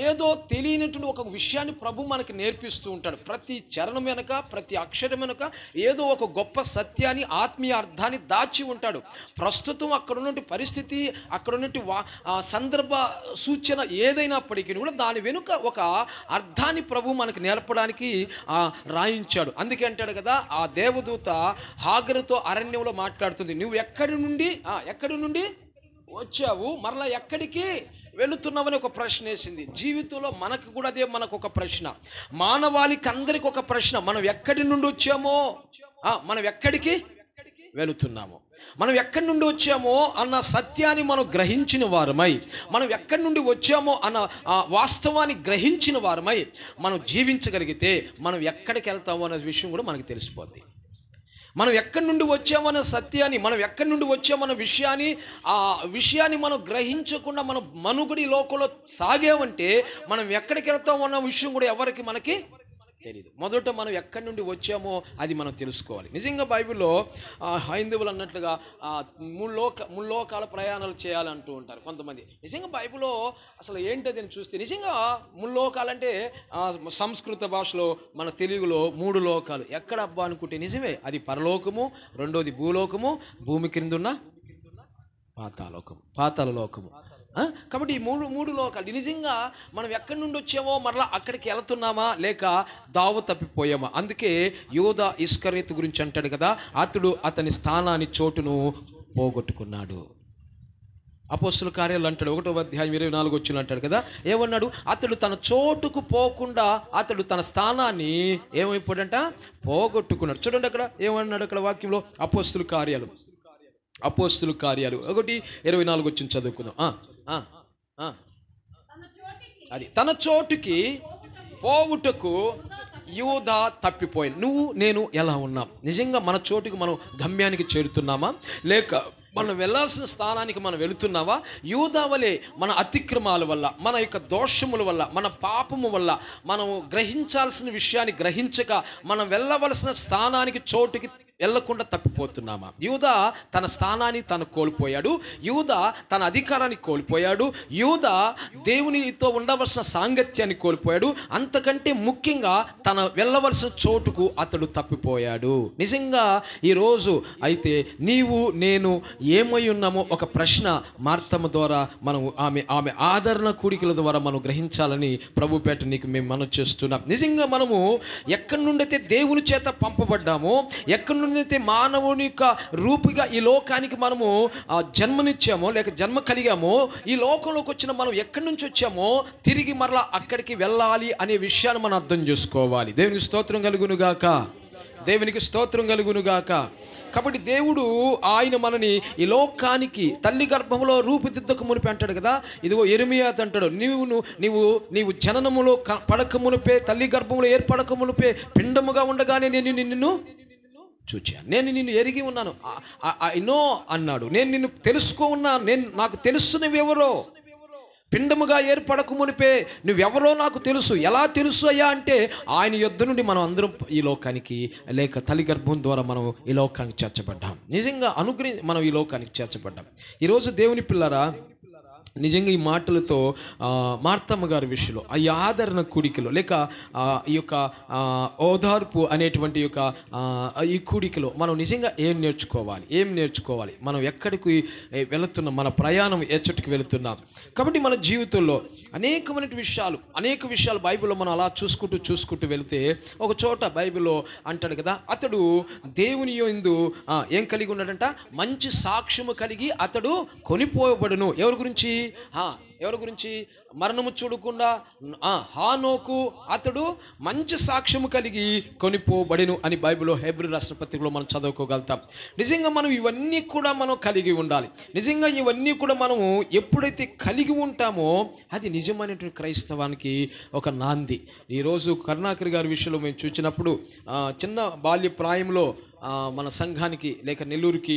ఏదో తెలియనటువంటి ఒక విషయాన్ని ప్రభు మనకి నేర్పిస్తూ ఉంటాడు. ప్రతి చరణం వెనక, ప్రతి అక్షరం వెనక ఏదో ఒక గొప్ప సత్యాన్ని, ఆత్మీయ అర్థాన్ని దాచి ఉంటాడు. ప్రస్తుతం అక్కడ ఉన్నటువంటి పరిస్థితి, అక్కడ ఉన్నటువంటి సందర్భ సూచన ఏదైనప్పటికీ కూడా దాని వెనుక ఒక అర్థాన్ని ప్రభు మనకు నేర్పడానికి రాయించాడు. అందుకే అంటాడు కదా, ఆ దేవదూత హాగరుతో అరణ్యంలో మాట్లాడుతుంది. నువ్వు ఎక్కడి నుండి వచ్చావు, మరలా ఎక్కడికి వెళుతున్నామని ఒక ప్రశ్న వేసింది. జీవితంలో మనకు కూడా అదే మనకు ఒక ప్రశ్న, మానవాళికి అందరికి ఒక ప్రశ్న. మనం ఎక్కడి నుండి వచ్చామో, మనం ఎక్కడికి వెళుతున్నామో, మనం ఎక్కడి నుండి వచ్చామో అన్న సత్యాన్ని మనం గ్రహించిన వారమై, మనం ఎక్కడి నుండి వచ్చామో అన్న వాస్తవాన్ని గ్రహించిన వారమై మనం జీవించగలిగితే మనం ఎక్కడికి వెళ్తామో అనే విషయం కూడా మనకు తెలిసిపోద్ది. మనం ఎక్కడి నుండి వచ్చామన్న సత్యాన్ని, మనం ఎక్కడి నుండి వచ్చామన్న విషయాన్ని మనం గ్రహించకుండా మనం మనుగడి లోకంలో సాగామంటే మనం ఎక్కడికి వెళ్తామో అన్న విషయం కూడా ఎవరికి మనకి తెలియదు. మొదట మనం ఎక్కడి నుండి వచ్చామో అది మనం తెలుసుకోవాలి. నిజంగా బైబిల్లో హైందవులు అన్నట్లుగా మూడు లోకాల ప్రయాణాలు చేయాలంటూ ఉంటారు కొంతమంది. నిజంగా బైబిల్లో అసలు ఏంటది అని చూస్తే, నిజంగా ముల్లోకాలంటే సంస్కృత భాషలో మన తెలుగులో 3 లోకాలు ఎక్కడ అబ్బా అనుకుంటే నిజమే, అది పరలోకము, రెండోది భూలోకము, భూమి క్రింద ఉన్న పాతాళ లోకము. కాబట్టి ఈ మూడు లోకాలు నిజంగా మనం ఎక్కడి నుండి వచ్చామో మరలా అక్కడికి వెళ్తున్నామా లేక దావ తప్పిపోయామా? అందుకే యోధా ఇస్కరియోతు గురించి అంటాడు కదా, అతని స్థానాన్ని, చోటును పోగొట్టుకున్నాడు. అపోస్తుల కార్యాలు అంటాడు 1వ అధ్యాయం 24 వచ్చిన అంటాడు కదా, ఏమన్నాడు? అతడు తన చోటుకు పోకుండా అతడు తన స్థానాన్ని ఏమైపోయాడంట? పోగొట్టుకున్నాడు. చూడండి అక్కడ ఏమన్నాడు, అక్కడ వాక్యంలో అపోస్తుల కార్యాలు 1:24 వచ్చిన చదువుకుందాం. అది తన చోటుకి పోవుటకు యూదా తప్పిపోయింది. నువ్వు నేను ఎలా ఉన్నాం? నిజంగా మన చోటుకి మనం గమ్యానికి చేరుతున్నామా లేక మనం వెళ్ళాల్సిన స్థానానికి మనం వెళుతున్నావా? యూదా వలె మన అతిక్రమాల వల్ల, మన యొక్క దోషముల వల్ల, మన పాపము వల్ల మనం గ్రహించాల్సిన విషయాన్ని గ్రహించక మనం వెళ్ళవలసిన స్థానానికి, చోటుకి వెళ్ళకుండా తప్పిపోతున్నామా? యూదా తన స్థానాన్ని తను కోల్పోయాడు, యూదా తన అధికారాన్ని కోల్పోయాడు, యూదా దేవునితో ఉండవలసిన సాంగత్యాన్ని కోల్పోయాడు, అంతకంటే ముఖ్యంగా తన వెళ్ళవలసిన చోటుకు అతడు తప్పిపోయాడు. నిజంగా ఈరోజు అయితే నీవు నేను ఏమై ఉన్నామో ఒక ప్రశ్న మార్తమ్మ ద్వారా మనం ఆమె ఆదరణ కూడికల ద్వారా మనం గ్రహించాలని ప్రభుపేట నీకు మేము మనవి చేస్తున్నాం. నిజంగా మనము ఎక్కడి నుండైతే దేవుని చేత పంపబడ్డామో, ఎక్కడి నుండి అయితే మానవుని యొక్క రూపుగా ఈ లోకానికి మనము జన్మనిచ్చామో లేక జన్మ కలిగామో, ఈ లోకంలోకి వచ్చిన మనం ఎక్కడి నుంచి వచ్చామో తిరిగి మరలా అక్కడికి వెళ్ళాలి అనే విషయాన్ని మనం అర్థం చేసుకోవాలి. దేవునికి స్తోత్రం కలుగునుగాక, దేవునికి స్తోత్రం కలుగునుగాక. కాబట్టి దేవుడు ఆయన మనని ఈ లోకానికి తల్లి గర్భంలో రూపుదిద్దక మునిపి అంటాడు కదా, ఇదిగో యెరెమీయా అంటాడు, నీవు జననములో పడక మునిపే, తల్లి గర్భంలో ఏర్పడక మునిపే, పిండముగా ఉండగానే నేను నిన్ను చూచాను, నేను నిన్ను ఎరిగి ఉన్నాను, ఐ నో అన్నాడు. నేను నిన్ను తెలుసుకో ఉన్నా, నాకు తెలుసు నువ్వెవరో. పిండముగా ఏర్పడక మునిపే నువ్వెవరో నాకు తెలుసు. ఎలా తెలుసు అయ్యా అంటే ఆయన యొద్ద నుండి మనం అందరం ఈ లోకానికి లేక తల్లి గర్భం ద్వారా మనం ఈ లోకానికి చేర్చబడ్డాం. నిజంగా మనం ఈ లోకానికి చేర్చబడ్డాం. ఈరోజు దేవుని పిల్లరా, నిజంగా ఈ మాటలతో మార్తమ్మ గారి విషయంలో ఈ ఆదరణ కూడికలో లేక ఈ యొక్క ఓదార్పు అనేటువంటి ఈ కూడికలో మనం నిజంగా ఏం నేర్చుకోవాలి, మనం ఎక్కడికి వెళుతున్నాం, మన ప్రయాణం ఎచ్చటికి వెళుతున్నాం. కాబట్టి మన జీవితంలో అనేక విషయాలు బైబిల్లో మనం అలా చూసుకుంటూ వెళితే ఒక చోట బైబిల్లో అంటాడు కదా, అతడు దేవుని యందు ఏం కలిగి ఉన్నాడంట? మంచి సాక్ష్యము కలిగి అతడు కొనిపోబడును. ఎవరి గురించి? మరణము చూడకుండా హానోకు అతడు మంచి సాక్ష్యము కలిగి కొనిపోబడెను అని బైబిల్లో హెబ్రీ రాష్ట్ర పత్రికలో మనం చదువుకోగలుగుతాం. నిజంగా మనం ఇవన్నీ కూడా మనం కలిగి ఉండాలి. నిజంగా ఇవన్నీ కూడా మనము ఎప్పుడైతే కలిగి ఉంటామో అది నిజమైనటువంటి క్రైస్తవానికి ఒక నాంది. ఈరోజు కరుణాకర్ గారి విషయంలో మేము చూసినప్పుడు చిన్న బాల్య ప్రాయంలో మన సంఘానికి లేక నెల్లూరుకి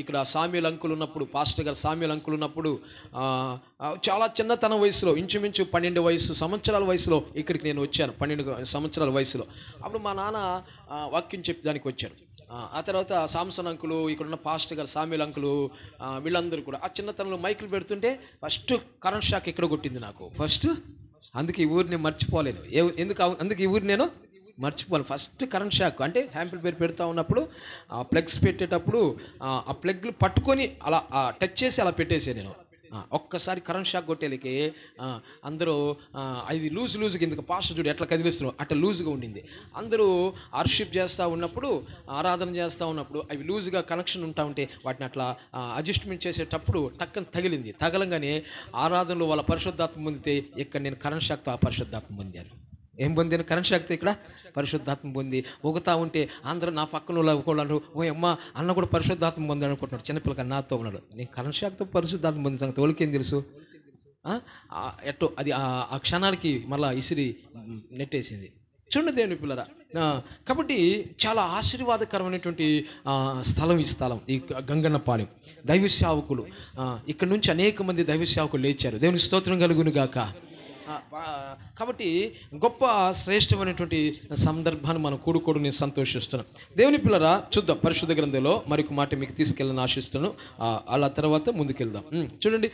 ఇక్కడ సామ్యుల్ అంకుల్ ఉన్నప్పుడు, పాస్టర్ గారు సామ్యుల్ అంకుల్ ఉన్నప్పుడు చాలా చిన్నతన వయసులో, ఇంచుమించు 12 సంవత్సరాల వయసులో ఇక్కడికి నేను వచ్చాను. 12 సంవత్సరాల వయసులో అప్పుడు మా నాన్న వాక్యం చెప్పడానికి వచ్చారు. ఆ తర్వాత సామ్సన్ అంకులు, ఇక్కడున్న పాస్టర్ గారు సామ్యుల్ అంకులు, వీళ్ళందరూ కూడా ఆ చిన్నతనంలో మైకులు పెడుతుంటే ఫస్ట్ కరెంట్ షాక్ ఇక్కడ కొట్టింది నాకు. అందుకే ఈ ఊరిని మర్చిపోలేను. అందుకే ఈ ఊరిని నేను మర్చిపోను. ఫస్ట్ కరెంట్ షాక్ అంటే హ్యాంపిల్ పేరు పెడతా ఉన్నప్పుడు ఆ ప్లగ్స్ పెట్టేటప్పుడు ఆ ప్లగ్లు పట్టుకొని అలా టచ్ చేసి అలా పెట్టేసే నేను. ఒక్కసారి కరెంట్ షాక్ కొట్టేలకి అందరూ అది లూజ్గా ఇందుకు పాస్టర్ చూడు ఎట్లా కదిలిస్తున్నావు అట్లా లూజ్గా ఉండింది. అందరూ వర్షిప్ చేస్తూ ఉన్నప్పుడు, ఆరాధన చేస్తూ ఉన్నప్పుడు అవి లూజ్గా కనెక్షన్ ఉంటా ఉంటే వాటిని అట్లా అడ్జస్ట్మెంట్ చేసేటప్పుడు టక్కన తగిలింది. తగలంగానే ఆరాధనలో వాళ్ళ పరిశుద్ధాత్మ పొందితే ఇక్కడ నేను కరెంట్ షాక్తో ఆ పరిశుద్ధాత్మ పొందాను. ఏం పొందాను? కరెంట్ షాక్తో ఇక్కడ పరిశుద్ధాత్మ పొంది ఊగుతా ఉంటే అందరూ నా పక్కన వాళ్ళు ఓ అమ్మ అన్న కూడా పరిశుద్ధాత్మ పొందాడు అనుకుంటున్నాడు. చిన్నపిల్లగా నాతో ఉన్నాడు. నేను కరెంట్ షాక్తో పరిశుద్ధాత్మ పొందిన సంగతి వాళ్ళకేం తెలుసు? ఎట్టో అది ఆ క్షణానికి మళ్ళీ ఇసిరి నెట్టేసింది. చూడండి దేవుని పిల్లరా. కాబట్టి చాలా ఆశీర్వాదకరమైనటువంటి స్థలం ఈ స్థలం, ఈ గంగన్నపాలెం. దైవ సేవకులు ఇక్కడ నుంచి అనేక మంది దైవ సేవకులు లేచారు. దేవునికి స్తోత్రం కలుగును గాక. కాబట్టి గొప్ప శ్రేష్టమైనటువంటి సందర్భాన్ని మనం కూడుకోడు నేను సంతోషిస్తున్నాను. దేవుని పిల్లరా, చూద్దాం పరిశుద్ధ గ్రంథంలో మరొక మాట మీకు తీసుకెళ్ళని ఆశిస్తున్నాను. అలా తర్వాత ముందుకెళ్దాం. చూడండి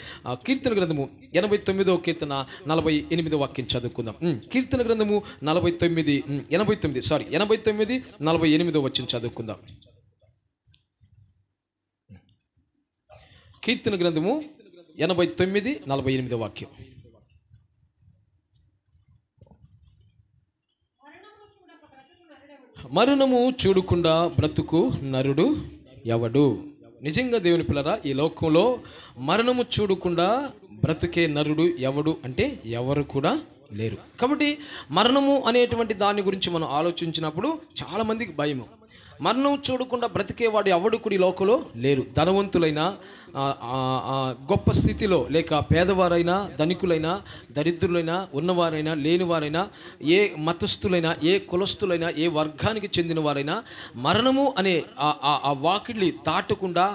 కీర్తన గ్రంథము 89వ కీర్తన 48వ వాక్యం చదువుకుందాం. కీర్తన గ్రంథము 89:48 వచనం చదువుకుందాం. కీర్తన గ్రంథము 89:48 వాక్యం. మరణము చూడకుండా బ్రతుకు నరుడు ఎవడు? నిజంగా దేవుని పిల్లరా, ఈ లోకంలో మరణము చూడకుండా బ్రతుకే నరుడు ఎవడు అంటే ఎవరు కూడా లేరు. కాబట్టి మరణము అనేటువంటి దాని గురించి మనం ఆలోచించినప్పుడు చాలామందికి భయము. మరణం చూడకుండా బ్రతికేవాడు ఎవడు కూడా ఈ లోకంలో లేరు. ధనవంతులైనా, గొప్ప స్థితిలో లేక పేదవారైనా, ధనికులైనా, దరిద్రులైనా, ఉన్నవారైనా, లేనివారైనా, ఏ మతస్థులైనా, ఏ కులస్థులైనా, ఏ వర్గానికి చెందిన వారైనా మరణము అనే ఆ వాకిలి దాటకుండా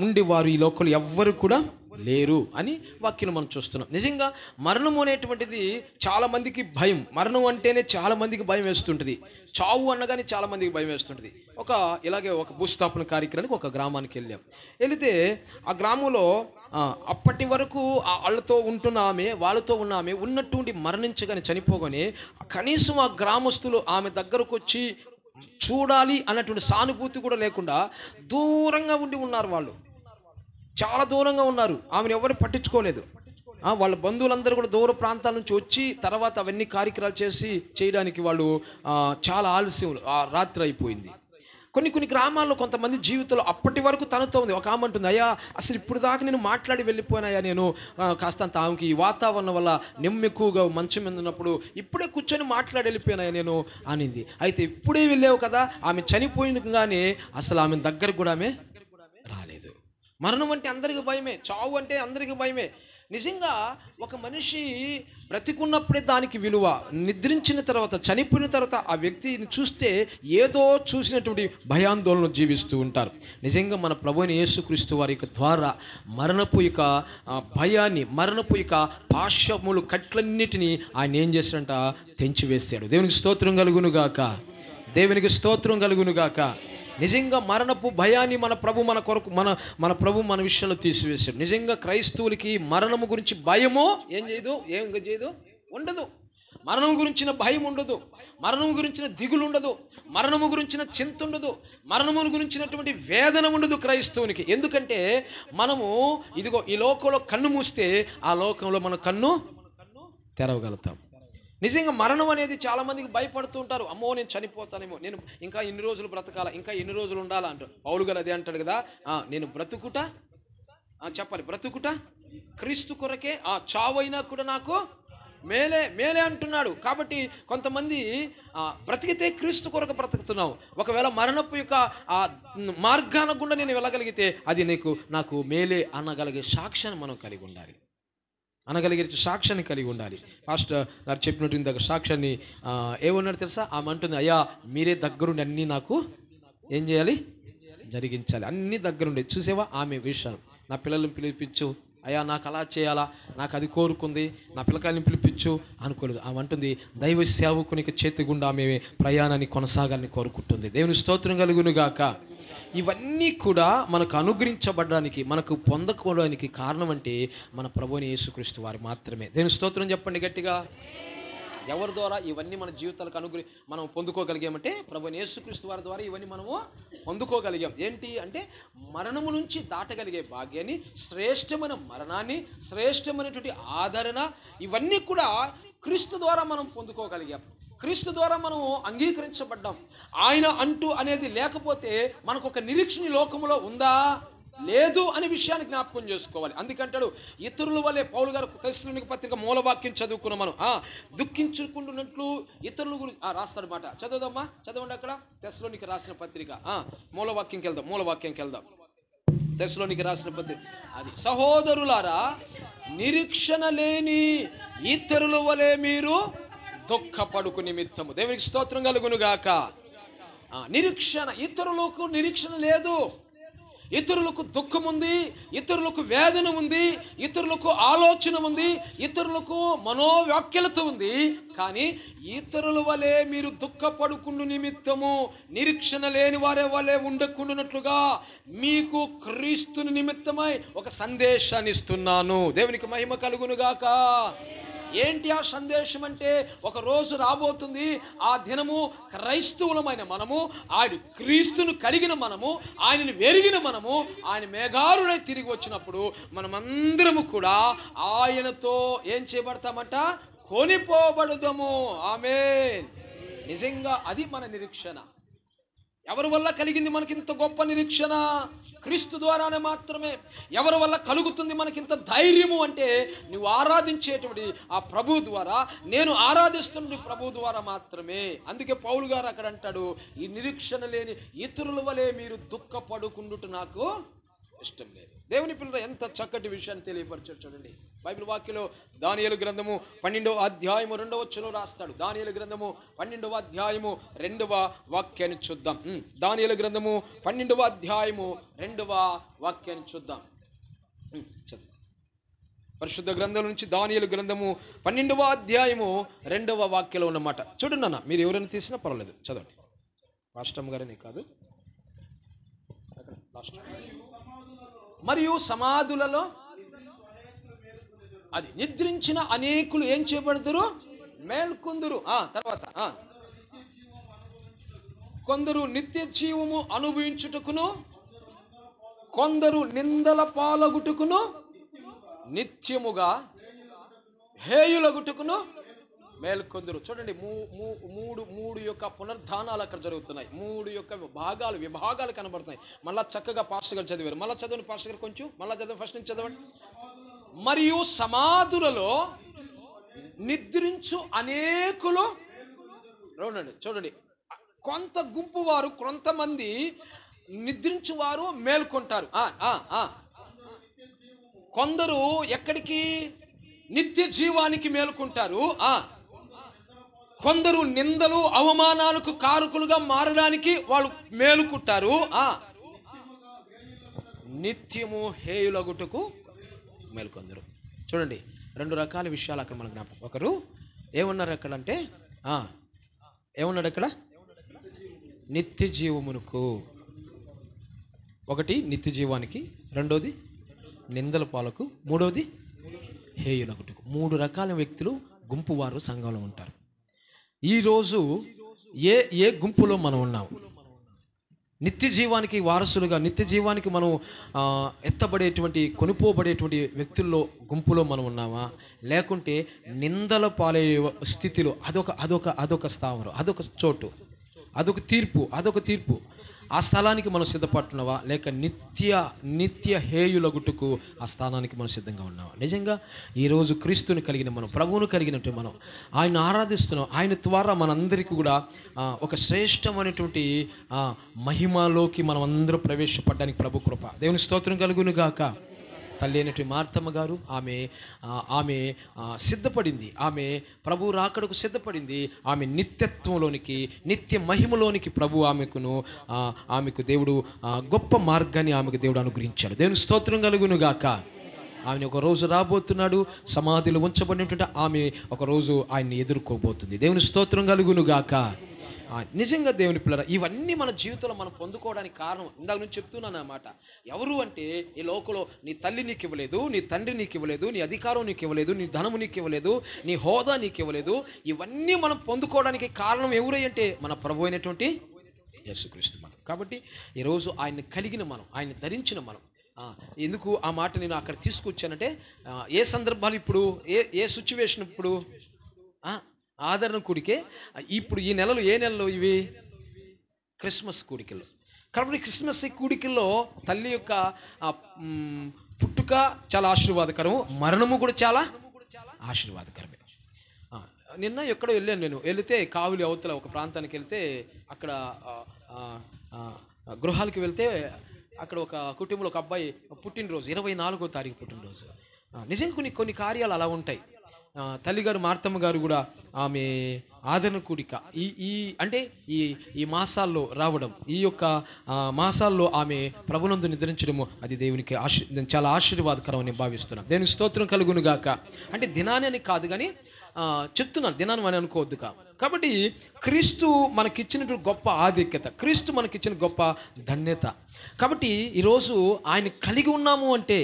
ఉండేవారు ఈ లోకంలో ఎవ్వరు కూడా లేరు అని వాక్యం మనం చూస్తున్నాం. నిజంగా మరణం అనేటువంటిది చాలామందికి భయం. మరణం అంటేనే చాలామందికి భయం వేస్తుంటుంది. చావు అనగానే చాలామందికి భయం వేస్తుంటుంది. ఇలాగే ఒక భూస్థాపన కార్యక్రమానికి ఒక గ్రామానికి వెళితే ఆ గ్రామంలో అప్పటి వరకు వాళ్ళతో వాళ్ళతో ఉన్న ఆమె ఉన్నటువంటి మరణించగానే చనిపోగానే కనీసం ఆ గ్రామస్తులు ఆమె దగ్గరకు వచ్చి చూడాలి అన్నటువంటి సానుభూతి కూడా లేకుండా దూరంగా ఉండి ఉన్నారు. వాళ్ళు చాలా దూరంగా ఉన్నారు. ఆమెను ఎవరు పట్టించుకోలేదు. వాళ్ళ బంధువులందరూ కూడా దూర ప్రాంతాల నుంచి వచ్చి తర్వాత అవన్నీ కార్యక్రమాలు చేయడానికి వాళ్ళు చాలా ఆలస్యం, రాత్రి అయిపోయింది. కొన్ని గ్రామాల్లో కొంతమంది జీవితంలో అప్పటి వరకు తనతో ఉంది. ఒక ఆమె అంటుంది, అయ్యా అసలు ఇప్పుడు దాకా నేను మాట్లాడి వెళ్ళిపోయినాయా, నేను కాస్తంత ఆమెకి ఈ వాతావరణం వల్ల నెమ్మ ఎక్కువగా మంచం మీద ఉన్నప్పుడు ఇప్పుడే కూర్చొని మాట్లాడి వెళ్ళిపోయినాయా నేను అనింది. అయితే ఇప్పుడే వెళ్ళావు కదా, ఆమె చనిపోయినగానే అసలు ఆమె దగ్గర కూడా ఆమె రాలేదు. మరణం అంటే అందరికీ భయమే, చావు అంటే అందరికీ భయమే. నిజంగా ఒక మనిషి బ్రతికున్నప్పుడే దానికి విలువ. నిద్రించిన తర్వాత, చనిపోయిన తర్వాత ఆ వ్యక్తిని చూస్తే ఏదో చూసినటువంటి భయాందోళనలు జీవిస్తూ ఉంటారు. నిజంగా మన ప్రభువైన యేసుక్రీస్తు వారి ద్వారా మరణపు యొక్క భయాన్ని, మరణపు యొక్క పాశములు కట్లన్నిటినీ ఆయన ఏం చేశాడంట? తెంచివేశాడు. దేవునికి స్తోత్రం కలుగునుగాక. దేవునికి స్తోత్రం కలుగునుగాక. నిజంగా మరణపు భయాన్ని మన ప్రభు మన విషయంలో తీసివేశాడు. నిజంగా క్రైస్తవులకి మరణము గురించి భయమో ఏం చేయదు, ఉండదు. మరణం గురించిన భయం ఉండదు, మరణం గురించిన దిగులు ఉండదు, మరణము గురించిన చింత ఉండదు, మరణము గురించినటువంటి వేదన ఉండదు క్రైస్తవునికి. ఎందుకంటే మనము ఇదిగో ఈ లోకంలో కన్ను మూస్తే ఆ లోకంలో మన కన్ను తెరవగలుగుతాం. నిజంగా మరణం అనేది చాలామందికి భయపడుతూ ఉంటారు. అమ్మో నేను చనిపోతానేమో, నేను ఇంకా ఎన్ని రోజులు బ్రతకాలా, ఇంకా ఎన్ని రోజులు ఉండాలా అంటారు. పౌలు గారు అదే అంటాడు కదా, నేను బ్రతుకుట క్రీస్తు కొరకే, చావైనా కూడా నాకు మేలే అంటున్నాడు. కాబట్టి కొంతమంది బ్రతికితే క్రీస్తు కొరకు బ్రతుకుతున్నావు. ఒకవేళ మరణపు యొక్క మార్గాన గుండా నేను వెళ్ళగలిగితే అది నాకు మేలే అనగలిగే సాక్ష్యాన్ని మనం కలిగి ఉండాలి. సాక్ష్యాన్ని కలిగి ఉండాలి. పాస్టర్ గారు చెప్పినట్టు ఇందాక సాక్ష్యాన్ని ఏమన్నాడు తెలుసా? ఆమె అంటుంది, అయ్యా మీరే దగ్గరుండి అన్నీ నాకు ఏం చేయాలి? జరిగించాలి. అన్నీ దగ్గరుండి. చూసేవా ఆమె విషయం, నా పిల్లల్ని పిలిపించు, అయ్యా నాకు అలా చేయాలా, నాకు అది కోరుకుంది, నా పిల్లకాయని పిలిపించు అనుకోలేదు. ఆమె అంటుంది దైవ సేవకునికి చేతి గుండా ఆమె ప్రయాణాన్ని కొనసాగాలని కోరుకుంటుంది. దేవుని స్తోత్రం కలుగునుగాక. ఇవన్నీ కూడా మనకు అనుగ్రహించబడడానికి, మనకు పొందకోవడానికి కారణం అంటే మన ప్రభువైన యేసుక్రీస్తు వారు మాత్రమే. దేవుని స్తోత్రం చెప్పండి గట్టిగా. ఎవరి ద్వారా ఇవన్నీ మన జీవితాలకు మనం పొందుకోగలిగామంటే ప్రభువైన యేసుక్రీస్తు వారి ద్వారా ఇవన్నీ మనము పొందుకోగలిగాం. ఏంటి అంటే మరణము నుంచి దాటగలిగే భాగ్యాన్ని, శ్రేష్టమైన మరణాన్ని, శ్రేష్టమైనటువంటి ఆదరణ, ఇవన్నీ కూడా క్రీస్తు ద్వారా మనం పొందుకోగలిగాం. క్రీస్తు ద్వారా మనం అంగీకరించబడ్డాం. ఆయన అంటూ అనేది లేకపోతే మనకు ఒక నిరీక్షణ లోకములో ఉందా, లేదు అనే విషయాన్ని జ్ఞాపకం చేసుకోవాలి. అందుకంటాడు ఇతరుల వల్లే పౌలు గారు తెస్సలోనిక పత్రిక మూలవాక్యం చదువుకున్నాం మనం. దుఃఖించుకుంటున్నట్లు ఇతరుల గురించి రాస్తాడు మాట. చదవదమ్మా, చదవండి అక్కడ తెస్సలోనిక రాసిన పత్రిక మూలవాక్యంకి వెళ్దాం. తెస్సలోనిక రాసిన పత్రిక అది, సహోదరులారా నిరీక్షణ లేని ఇతరుల వలె మీరు దుఃఖపడుకు నిమిత్తము. దేవునికి స్తోత్రం కలుగును గాక. నిరీక్షణ, ఇతరులకు నిరీక్షణ లేదు, ఇతరులకు దుఃఖం ఉంది, ఇతరులకు వేదన ఉంది, ఇతరులకు ఆలోచన ఉంది, ఇతరులకు మనోవ్యాఖ్యలతో ఉంది. కానీ ఇతరుల వలె మీరు దుఃఖపడుకుండు నిమిత్తము నిరీక్షణ లేని వారే వలె ఉండకుండానట్లుగా మీకు క్రీస్తుని నిమిత్తమై ఒక సందేశాన్ని ఇస్తున్నాను. దేవునికి మహిమ కలుగునుగాక. ఏంటి ఆ సందేశం అంటే, ఒక రోజు రాబోతుంది, ఆ దినము క్రైస్తవులమైన మనము, ఆయన క్రీస్తును కలిగిన మనము, ఆయనను వెరిగిన మనము, ఆయన మేఘారుడై తిరిగి వచ్చినప్పుడు మనమందరము కూడా ఆయనతో ఏం చేయబడతామంట, కొనిపోబడుదాము. ఆమేన్. నిజంగా అది మన నిరీక్షణ. ఎవరి వల్ల కలిగింది మనకింత గొప్ప నిరీక్షణ? క్రీస్తు ద్వారానే మాత్రమే. ఎవరి వల్ల కలుగుతుంది మనకింత ధైర్యము అంటే, నువ్వు ఆరాధించేటువంటి ఆ ప్రభు ద్వారా, నేను ఆరాధిస్తున్న ప్రభు ద్వారా మాత్రమే. అందుకే పౌలు గారు అక్కడ అంటాడు, ఈ నిరీక్షణ లేని ఇతరుల వలె మీరు దుఃఖపడుకుండుట నాకు ఇష్టం లేదు. దేవుని పిల్లలు ఎంత చక్కటి విషయాన్ని తెలియపరిచారు చూడండి. బైబిల్ వాక్యలో దానియేలు గ్రంథము 12వ అధ్యాయము 2వ వచనంలో రాస్తాడు. దానియేలు గ్రంథము 12వ అధ్యాయము 2వ వాక్యాన్ని చూద్దాం. దానియేలు గ్రంథము 12వ అధ్యాయము 2వ వాక్యాన్ని చూద్దాం. పరిశుద్ధ గ్రంథం నుంచి దానియేలు గ్రంథము 12వ అధ్యాయము 2వ వాక్యంలో ఉన్నమాట చూడండి అన్న. మీరు ఎవరైనా తీసినా పర్వాలేదు, చదవండి. పాస్టర్ గారనే కాదు, మరియు సమాధులలో అది నిద్రించిన అనేకులు ఏం చేయబడతారు, మేల్కొందురు. తర్వాత కొందరు నిత్య జీవము అనుభవించుటకును, కొందరు నిందల పాలగుటకును, నిత్యముగా హేయులగుటకును మేల్కొందురు. చూడండి, మూడు యొక్క పునర్ధానాలు అక్కడ జరుగుతున్నాయి. మూడు యొక్క విభాగాలు కనబడుతున్నాయి. మళ్ళా చక్కగా పాస్టర్ గారు చదివారు. మళ్ళీ చదవండి పాస్టర్ గారు, కొంచెం మళ్ళీ చదవండి, ఫస్ట్ నుంచి చదవండి. మరియు సమాధులలో నిద్రించు అనేకులు. చూడండి, కొంత గుంపు వారు, కొంతమంది నిద్రించువారు మేల్కొంటారు. కొందరు ఎక్కడికి, నిత్య జీవానికి మేల్కొంటారు. కొందరు నిందలు అవమానాలకు కారకులుగా మారడానికి వాళ్ళు మేలుకుంటారు. నిత్యము హేయులగుటకు మేల్కొందరు. చూడండి, రెండు రకాల విషయాలు అక్కడ మన జ్ఞాపకం. ఒకరు ఏమన్నారు అక్కడ అంటే, ఏమన్నాడు అక్కడ, నిత్య జీవమునకు. ఒకటి నిత్య జీవానికి, రెండోది నిందల పాలకు, మూడవది హేయులగుటకు. మూడు రకాల వ్యక్తులు, గుంపు వారు సంఘంలో ఉంటారు. ఈరోజు ఏ గుంపులో మనం ఉన్నాము? నిత్య జీవానికి వారసులుగా, నిత్య జీవానికి మనం ఎత్తబడేటువంటి, కొనుపోబడేటువంటి వ్యక్తుల్లో గుంపులో మనం ఉన్నామా? లేకుంటే నిందల పాలే స్థితిలో అదొక స్థావరం, అదొక చోటు, అదొక తీర్పు, ఆ స్థలానికి మనం సిద్ధపడుతున్నావా? లేక నిత్య హేయులగుటకు ఆ స్థానానికి మనం సిద్ధంగా ఉన్నావా? నిజంగా ఈరోజు క్రీస్తుని కలిగిన మనం, ప్రభువును కలిగినట్టు మనం ఆయన ఆరాధిస్తున్నాం. ఆయన ద్వారా మనందరికీ కూడా ఒక శ్రేష్టమైనటువంటి మహిమలోకి మనం అందరూ ప్రవేశపడడానికి ప్రభు కృప. దేవుని స్తోత్రం కలుగును గాక. తల్లి అయినటువంటి మార్తమ్మ గారు ఆమె సిద్ధపడింది. ఆమె ప్రభు రాకడకు సిద్ధపడింది. ఆమె నిత్యత్వంలోనికి, నిత్య మహిమలోనికి ప్రభు ఆమెకు దేవుడు గొప్ప మార్గాన్ని ఆమెకు దేవుడు అనుగ్రహించాడు. దేవుని స్తోత్రం కలుగును గాక. ఆమె ఒక రోజు రాబోతున్నాడు, సమాధిలో ఉంచబడినటువంటి ఆమె ఒక రోజు ఆయన్ని ఎదుర్కోబోతుంది. దేవుని స్తోత్రం కలుగును గాక. నిజంగా దేవుని పిల్లరా, ఇవన్నీ మన జీవితంలో మనం పొందుకోవడానికి కారణం ఇందాక నుంచి చెప్తున్నాను అన్నమాట. ఎవరు అంటే ఈ లోకంలో నీ తల్లి నీకు ఇవ్వలేదు, నీ తండ్రి నీకు ఇవ్వలేదు, నీ అధికారం నీకు ఇవ్వలేదు, నీ ధనము నీకు ఇవ్వలేదు, నీ హోదా నీకు ఇవ్వలేదు. ఇవన్నీ మనం పొందుకోవడానికి కారణం ఎవరు అంటే మన ప్రభు అయినటువంటి యేసుక్రీస్తు మనం. కాబట్టి ఈరోజు ఆయన్ని కలిగిన మనం, ఆయన్ని ధరించిన మనం. ఎందుకు ఆ మాట నేను అక్కడ తీసుకొచ్చానంటే, ఏ సందర్భాలు ఇప్పుడు ఏ సిచ్యువేషన్ ఇప్పుడు ఆదరణ కూడికే ఇప్పుడు ఈ నెలలు, ఏ నెలలో ఇవి క్రిస్మస్ కూడికలు. కాబట్టి క్రిస్మస్ కూడికల్లో తల్లి యొక్క పుట్టుక చాలా ఆశీర్వాదకరము, మరణము కూడా చాలా ఆశీర్వాదకరమే. నిన్న ఎక్కడో వెళ్ళాను నేను, వెళితే కావులి అవతల ఒక ప్రాంతానికి వెళ్తే అక్కడ గృహాలకి వెళ్తే అక్కడ ఒక కుటుంబంలో ఒక అబ్బాయి పుట్టినరోజు, 24వ తారీఖు పుట్టినరోజు. నిజంగా కొన్ని కార్యాలు అలా ఉంటాయి. తల్లిగారు మార్తమ్మ గారు కూడా ఆమె ఆదరణ కూడిక అంటే ఈ మాసాల్లో రావడం, ఈ యొక్క మాసాల్లో ఆమె ప్రభునందు నిద్రించడము, అది దేవునికి చాలా ఆశీర్వాదకరం అని భావిస్తున్నాను. దేవునికి స్తోత్రం కలుగును గాక. అంటే దినాన్ని అని కాదు కానీ చెప్తున్నాను, దినాన్ని అని అనుకోవద్దు. కాబట్టి క్రీస్తు మనకిచ్చినటువంటి గొప్ప ఆధిక్యత, క్రీస్తు మనకిచ్చిన గొప్ప ధన్యత. కాబట్టి ఈరోజు ఆయన కలిగి ఉన్నాము అంటే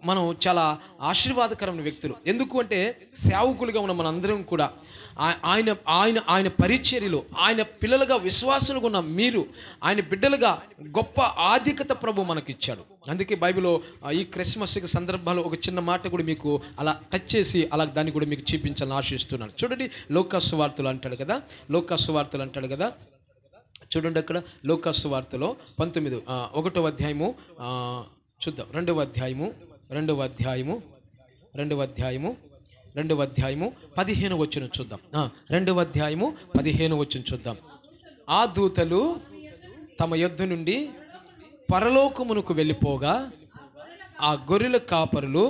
మనం చాలా ఆశీర్వాదకరమైన వ్యక్తులు. ఎందుకు అంటే సేవకులుగా ఉన్న మనందరం కూడా ఆయన ఆయన ఆయన పరిచర్యలో ఆయన పిల్లలుగా విశ్వాసులుగా ఉన్న మీరు, ఆయన బిడ్డలుగా గొప్ప ఆధిక్యత ప్రభు మనకిచ్చాడు. అందుకే బైబిల్లో ఈ క్రిస్మస్ సందర్భాల్లో ఒక చిన్న మాట కూడా మీకు అలా టచ్ చేసి అలా దాన్ని కూడా మీకు చూపించాలని ఆశిస్తున్నాను. చూడండి, లోకాసు వార్తలు అంటాడు కదా, లోకాసు వార్తలు అంటాడు కదా. చూడండి అక్కడ లోకాసు వార్తలో 1వ అధ్యాయము చూద్దాం. 2వ అధ్యాయము 15వ వచనం చూద్దాం. 2వ అధ్యాయము 15వ వచనం చూద్దాం. ఆ దూతలు తమ యొద్ద నుండి పరలోకమునకు వెళ్ళిపోగా ఆ గొర్రెల కాపరులు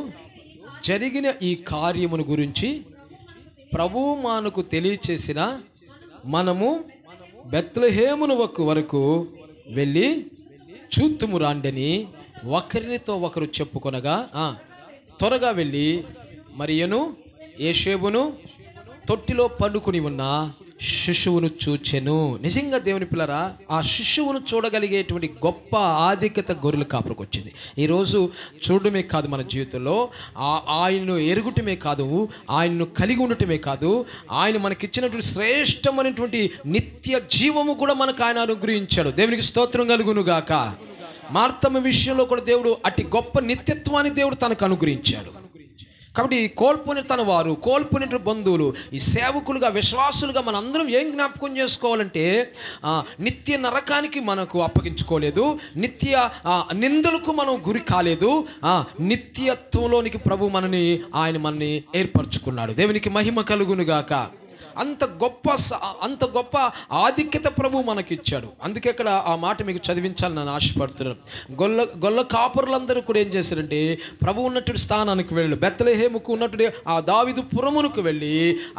జరిగిన ఈ కార్యమును గురించి ప్రభువు మనకు తెలియచేసిన మనము బెత్లెహేమును వరకు వెళ్ళి చూతుము రాండని ఒకరినితో ఒకరు చెప్పుకొనగా త్వరగా వెళ్ళి మరియను యేషేబును తొట్టిలో పండుకుని ఉన్న శిశువును చూచెను. నిజంగా దేవుని పిల్లరా, ఆ శిశువును చూడగలిగేటువంటి గొప్ప ఆధిక్యత గొర్రెల కాపురకు వచ్చింది. ఈరోజు చూడటమే కాదు, మన జీవితంలో ఆయన్ను ఎరుగుటమే కాదు, ఆయన్ను కలిగి ఉండటమే కాదు, ఆయన మనకిచ్చినటువంటి శ్రేష్టమైనటువంటి నిత్య జీవము కూడా మనకు ఆయన అనుగ్రహించాడు. దేవునికి స్తోత్రం కలుగును గాక. మార్తమ్మ విషయంలో కూడా దేవుడు అట్టి గొప్ప నిత్యత్వాన్ని దేవుడు తనకు అనుగ్రహించాడు. కాబట్టి కోల్పోయిన తన వారు, కోల్పోయిన బంధువులు, ఈ సేవకులుగా విశ్వాసులుగా మనందరం ఏం జ్ఞాపకం చేసుకోవాలంటే, నిత్య నరకానికి మనకు అప్పగించుకోలేదు, నిత్య నిందలకు మనం గురి కాలేదు, నిత్యత్వంలోనికి ప్రభు మనల్ని ఏర్పరచుకున్నాడు. దేవునికి మహిమ కలుగునుగాక. అంత గొప్ప ఆధిక్యత ప్రభు మనకిచ్చాడు. అందుకే ఇక్కడ ఆ మాట మీకు చదివించాలని నేను ఆశపడుతున్నాను. గొల్ల కాపురులందరూ కూడా ఏం చేశారంటే, ప్రభు ఉన్నటువంటి స్థానానికి వెళ్ళి బెత్లెహేముకు ఉన్నటువంటి ఆ దావీదు పురమునకు వెళ్ళి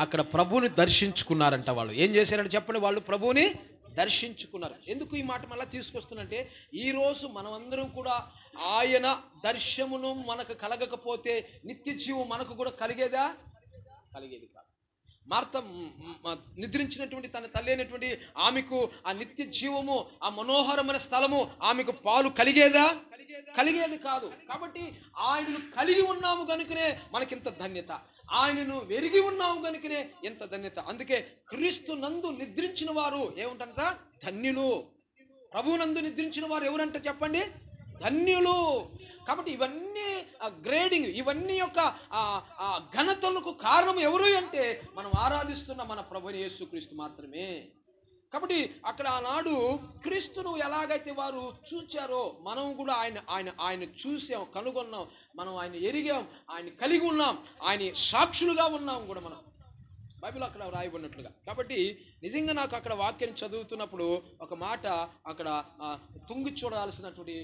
అక్కడ ప్రభువుని దర్శించుకున్నారంట. వాళ్ళు ఏం చేశారంటే చెప్పండి, వాళ్ళు ప్రభువుని దర్శించుకున్నారు. ఎందుకు ఈ మాట మళ్ళీ తీసుకొస్తున్నంటే, ఈరోజు మనమందరం కూడా ఆయన దర్శనమును మనకు కలగకపోతే నిత్య జీవం మనకు కూడా కలిగేది కాదు. మార్త నిద్రించినటువంటి తన తల్లి అయినటువంటి ఆమెకు ఆ నిత్య జీవము, ఆ మనోహరమైన స్థలము ఆమెకు పాలు కలిగేది కాదు. కాబట్టి ఆయనను కలిగి ఉన్నాము కనుకనే మనకింత ధన్యత, ఆయనను వెరిగి ఉన్నాము కనుకనే ఎంత ధన్యత. అందుకే క్రీస్తు నందు నిద్రించిన వారు ఏముంటంట? ధన్యులు. ప్రభువునందు నిద్రించిన వారు ఎవరంట చెప్పండి? ధన్యులు. కాబట్టి ఇవన్నీ గ్రేడింగ్, ఇవన్నీ యొక్క ఘనతలకు కారణం ఎవరు అంటే మనం ఆరాధిస్తున్న మన ప్రభువైన యేసుక్రీస్తు మాత్రమే. కాబట్టి అక్కడ ఆనాడు క్రీస్తును ఎలాగైతే వారు చూచారో మనం కూడా ఆయన చూసాం, కనుగొన్నాం, మనం ఆయన ఎరిగాం, ఆయన కలిగి ఉన్నాం, ఆయన సాక్షులుగా ఉన్నాం కూడా మనం, బైబిల్ అక్కడ రాయబడినట్లుగా. కాబట్టి నిజంగా నాకు అక్కడ వాక్యాన్ని చదువుతున్నప్పుడు ఒక మాట అక్కడ తుంగి చూడాల్సినటువంటి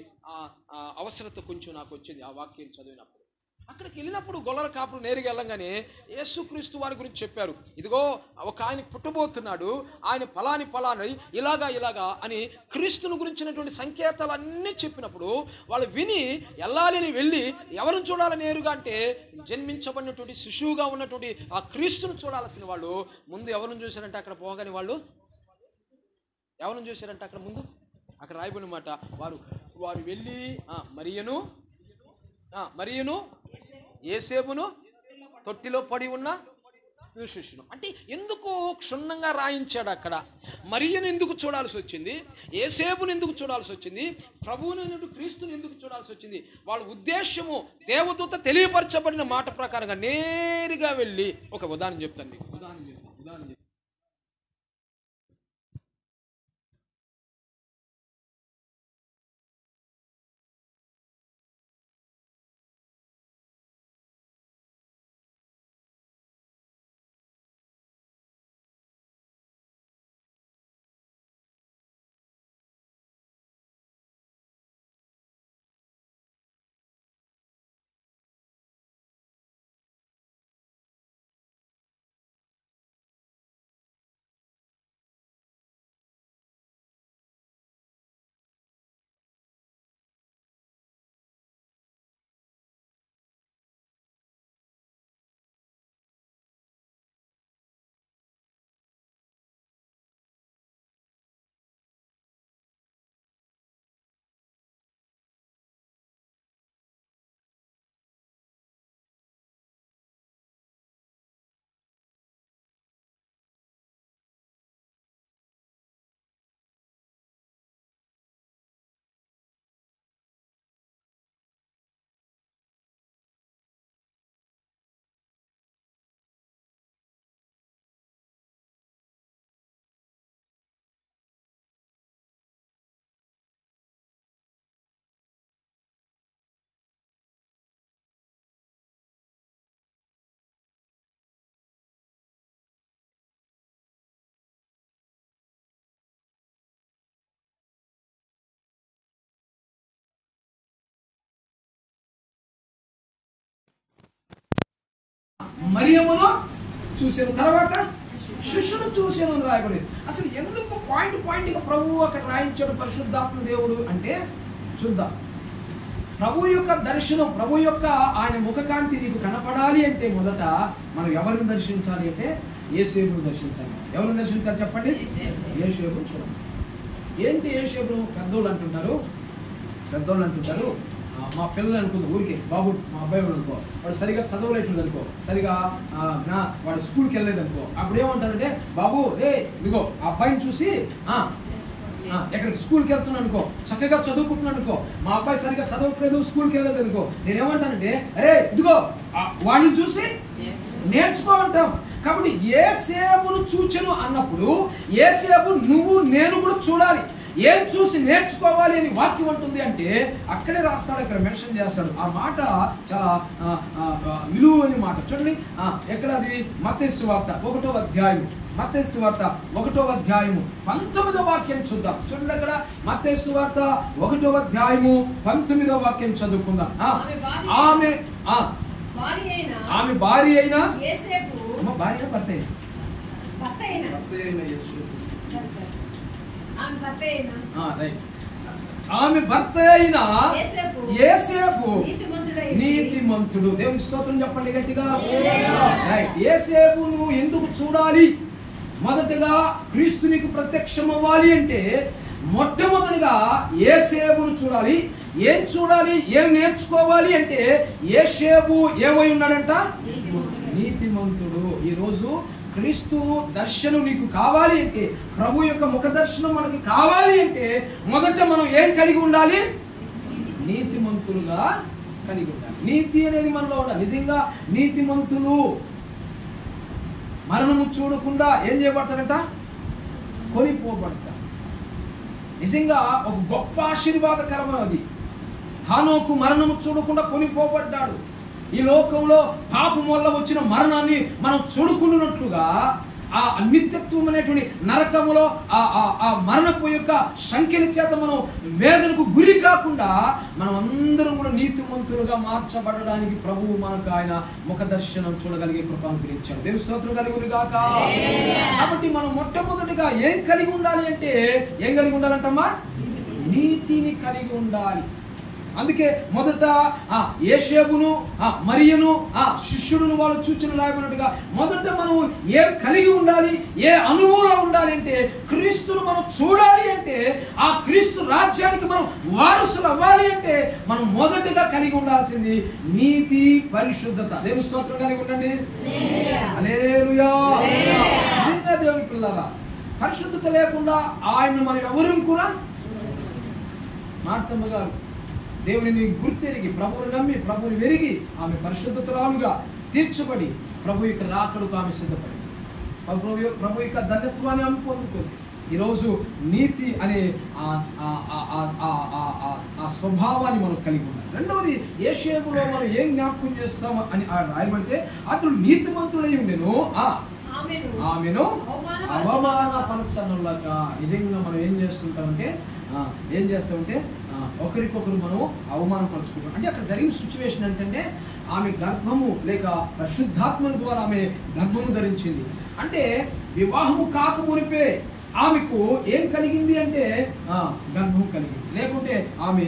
అవసరత కొంచెం నాకు వచ్చింది ఆ వాక్యం చదివినప్పుడు. అక్కడికి వెళ్ళినప్పుడు గొల్లల కాపులు నేరుగా వెళ్ళంగానే యేసుక్రీస్తు వారి గురించి చెప్పారు. ఇదిగో ఒక ఆయన పుట్టబోతున్నాడు, ఆయన ఫలాని ఇలాగా అని క్రీస్తుని గురించినటువంటి సంకేతాలన్నీ చెప్పినప్పుడు వాళ్ళు విని వెళ్ళాలి అని వెళ్ళి ఎవరిని చూడాలి నేరుగా అంటే జన్మించబడినటువంటి శిశువుగా ఉన్నటువంటి ఆ క్రీస్తుని చూడాల్సిన వాళ్ళు ముందు ఎవరిని చూశారంటే అక్కడ పోగానే వాళ్ళు ఎవరిని చూశారంటే అక్కడ ముందు అక్కడ రాయబడిన మాట వారు వెళ్ళి మరియను యేసేపును తొట్టిలో పడి ఉన్న శిష్యును. అంటే ఎందుకు క్షుణ్ణంగా రాయించాడు అక్కడ? మరియను ఎందుకు చూడాల్సి వచ్చింది? యేసేపును ఎందుకు చూడాల్సి వచ్చింది? ప్రభువునైనటువంటి క్రీస్తుని ఎందుకు చూడాల్సి వచ్చింది? వాళ్ళ ఉద్దేశము దేవదూత తెలియపరచబడిన మాట ప్రకారంగా నేరుగా వెళ్ళి ఒక ఉదాహరణ చెప్తాను. మరియమును చూసిన తర్వాత శిష్యును చూసాను అని రాయబడింది. అసలు ఎందుకు పాయింట్గా ప్రభువు అక్కడ రాయించాడు పరిశుద్ధాత్మ దేవుడు అంటే చూద్దాం. ప్రభు యొక్క దర్శనం, ప్రభు యొక్క ఆయన ముఖకాంతి నీకు కనపడాలి అంటే మొదట మనం ఎవరిని దర్శించాలి అంటే యేసేపును దర్శించాలి. ఎవరిని దర్శించాలి చెప్పండి? యేసేపును చూడండి. ఏంటి యేసేపును? పెద్దోళ్ళు అంటుంటారు మా పిల్లలు అనుకుంది ఊరికి, బాబు మా అబ్బాయి అనుకో, వాడు సరిగా చదవలేట్లేదు అనుకో, సరిగా వాడు స్కూల్కి వెళ్ళలేదు అనుకో, అప్పుడు ఏమంటారంటే బాబు ఇదిగో ఆ అబ్బాయిని చూసి ఎక్కడికి స్కూల్కి వెళ్తున్నాను అనుకో, చక్కగా చదువుకుంటున్నాను అనుకో, మా అబ్బాయి సరిగా చదవట్లేదు స్కూల్కి వెళ్ళలేదు అనుకో, నేనేమంటానంటే అరే ఇదిగో వాడిని చూసి నేర్చుకో అంటాం. కాబట్టి యేసేపును చూచెను అన్నప్పుడు యేసేపు నువ్వు నేను కూడా చూడాలి. ఏం చూసి నేర్చుకోవాలి అని వాక్యం అంటుంది అంటే అక్కడే రాస్తాడు, ఇక్కడ మెన్షన్ చేస్తాడు. ఆ మాట చాలా విలువైన మాట. చూడండి ఎక్కడ అది? మత్తయి సువార్త 1వ అధ్యాయం, మత్తయి సువార్త 1వ అధ్యాయము 19వ వాక్యం చూద్దాం. చూడండి అక్కడ మత్తయి సువార్త 1వ అధ్యాయము 19వ వాక్యం చదువుకుందాం. ఆమె భార్య అయిన భార్య భర్త ఆమె భర్త అయిన యేసేపు నీతిమంతుడు. దేవుని స్తోత్రం చెప్పండి గట్టిగా. యేసేపు నువ్వు ఎందుకు చూడాలి? మొదటగా క్రీస్తు నీకు ప్రత్యక్షం అవ్వాలి అంటే మొట్టమొదటిగా యేసేపును చూడాలి. ఏం చూడాలి? ఏం నేర్చుకోవాలి అంటే యేసేపు ఏమై ఉన్నాడంట? నీతిమంతుడు. ఈరోజు క్రీస్తు దర్శనం నీకు కావాలి అంటే, ప్రభు యొక్క ముఖ దర్శనం మనకి కావాలి అంటే మొదట మనం ఏం కలిగి ఉండాలి? నీతిమంతులుగా కలిగి ఉండాలి. నీతి అనేది మనలో ఉండాలి. నిజంగా నీతిమంతులు మరణము చూడకుండా ఏం చేయబడతారంట? కొనిపోబడతారు. నిజంగా ఒక గొప్ప ఆశీర్వాదకరమైనది. హానోకు మరణము చూడకుండా కొనిపోబడ్డాడు. ఈ లోకంలో పాపం వల్ల వచ్చిన మరణాన్ని మనం చూడుకున్నట్లుగా ఆ నిత్యత్వం అనేటువంటి నరకములో ఆ మరణపు యొక్క సంఖ్యల చేత మనం వేదనకు గురి కాకుండా మనం అందరం కూడా నీతిమంతులుగా మార్చబడడానికి ప్రభువు మనకు ఆయన ముఖ దర్శనం చూడగలిగే కృపను గురించాడు. దేవుని స్తోత్రం కలుగును గాక. కాబట్టి మనం మొట్టమొదటిగా ఏం కలిగి ఉండాలి అంటే ఏం కలిగి ఉండాలంటమ్మా? నీతిని కలిగి ఉండాలి. అందుకే మొదట యేషేబును మరియను శిష్యుడును వాళ్ళు చూచిన రాయబడినట్టుగా మొదట మనం ఏం కలిగి ఉండాలి, ఏ అనుభవంలో ఉండాలి అంటే క్రీస్తును మనం చూడాలి అంటే, ఆ క్రీస్తు రాజ్యానికి మనం వారసులు అవ్వాలి అంటే మనం మొదటగా కలిగి ఉండాల్సింది నీతి, పరిశుద్ధత. దేవుని స్తోత్రం కలిగి ఉండండి. హల్లెలూయా. నిజంగా దేవుని పిల్లరా, పరిశుద్ధత లేకుండా ఆయన మనం ఎవరు కూడా మార్తమ్మ గారు దేవుని గుర్తెరిగి ప్రభువుని నమ్మి ప్రభువుని వెరిగి ఆమె పరిశుద్ధతరాలుగా తీర్చబడి ప్రభు యొక్క రాకడకు ఆమె సిద్ధపడి ప్రభు యొక్క ధన్యత్వాన్ని ఆమె పొందుకుంది. ఈరోజు నీతి అనే ఆ స్వభావాన్ని మనం కలిగి ఉండాలి. రెండవది యేషేబులో మనం ఏం జ్ఞాపకం చేస్తాం అని రాయబడితే అతడు నీతిమంతుడై ఉండెను, ఆమెను అవమానపరచనులాగా. నిజంగా మనం ఏం చేస్తుంటామంటే ఒకరికొకరు మనం అవమానపరుచుకుంటాం. అంటే అక్కడ జరిగిన సిచ్యువేషన్ ఏంటంటే ఆమె గర్భము లేక పరిశుద్ధాత్మల ద్వారా ఆమె గర్భము ధరించింది. అంటే వివాహము కాక మునిపే ఆమెకు ఏం కలిగింది అంటే గర్భం కలిగింది. లేకుంటే ఆమె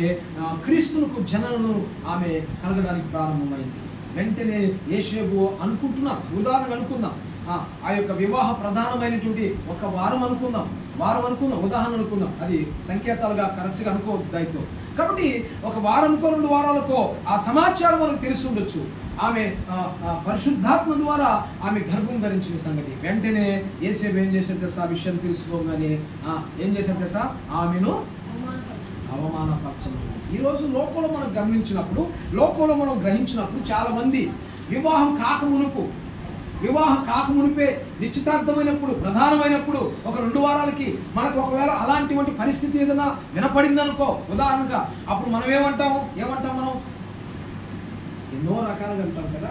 క్రీస్తునకు జననను ఆమె కలగడానికి ప్రారంభమైంది. వెంటనే యేషేబు అనుకుంటున్నాం, ఉదాహరణ అనుకుందాం, ఆ యొక్క వివాహ ప్రధానమైనటువంటి ఒక వారం అనుకుందాం, ఉదాహరణ అనుకుందాం. అది సంకేతాలుగా కరెక్ట్గా అనుకోవద్దు దానితో. కాబట్టి ఒక వారంకో 2 వారాలకో ఆ సమాచారం మనకు తెలిసి ఉండొచ్చు. ఆమె పరిశుద్ధాత్మ ద్వారా ఆమె గర్భం ధరించిన సంగతి. వెంటనే యేసేపు ఏం చేశాడు తెలుసా? ఆ విషయం తెలుసుకోగానే ఏం చేశాడు తెలుసా? ఆమెను అవమానపరచను. ఈరోజు లోకంలో మనం గమనించినప్పుడు, లోకంలో మనం గ్రహించినప్పుడు చాలా మంది వివాహం కాక మునిపే నిశ్చితార్థమైనప్పుడు, ప్రధానమైనప్పుడు ఒక 2 వారాలకి మనకు ఒకవేళ అలాంటి పరిస్థితి ఏదైనా వినపడిందనుకో, ఉదాహరణగా అప్పుడు మనం ఏమంటాం మనం ఎన్నో రకాలుగా అంటాం కదా.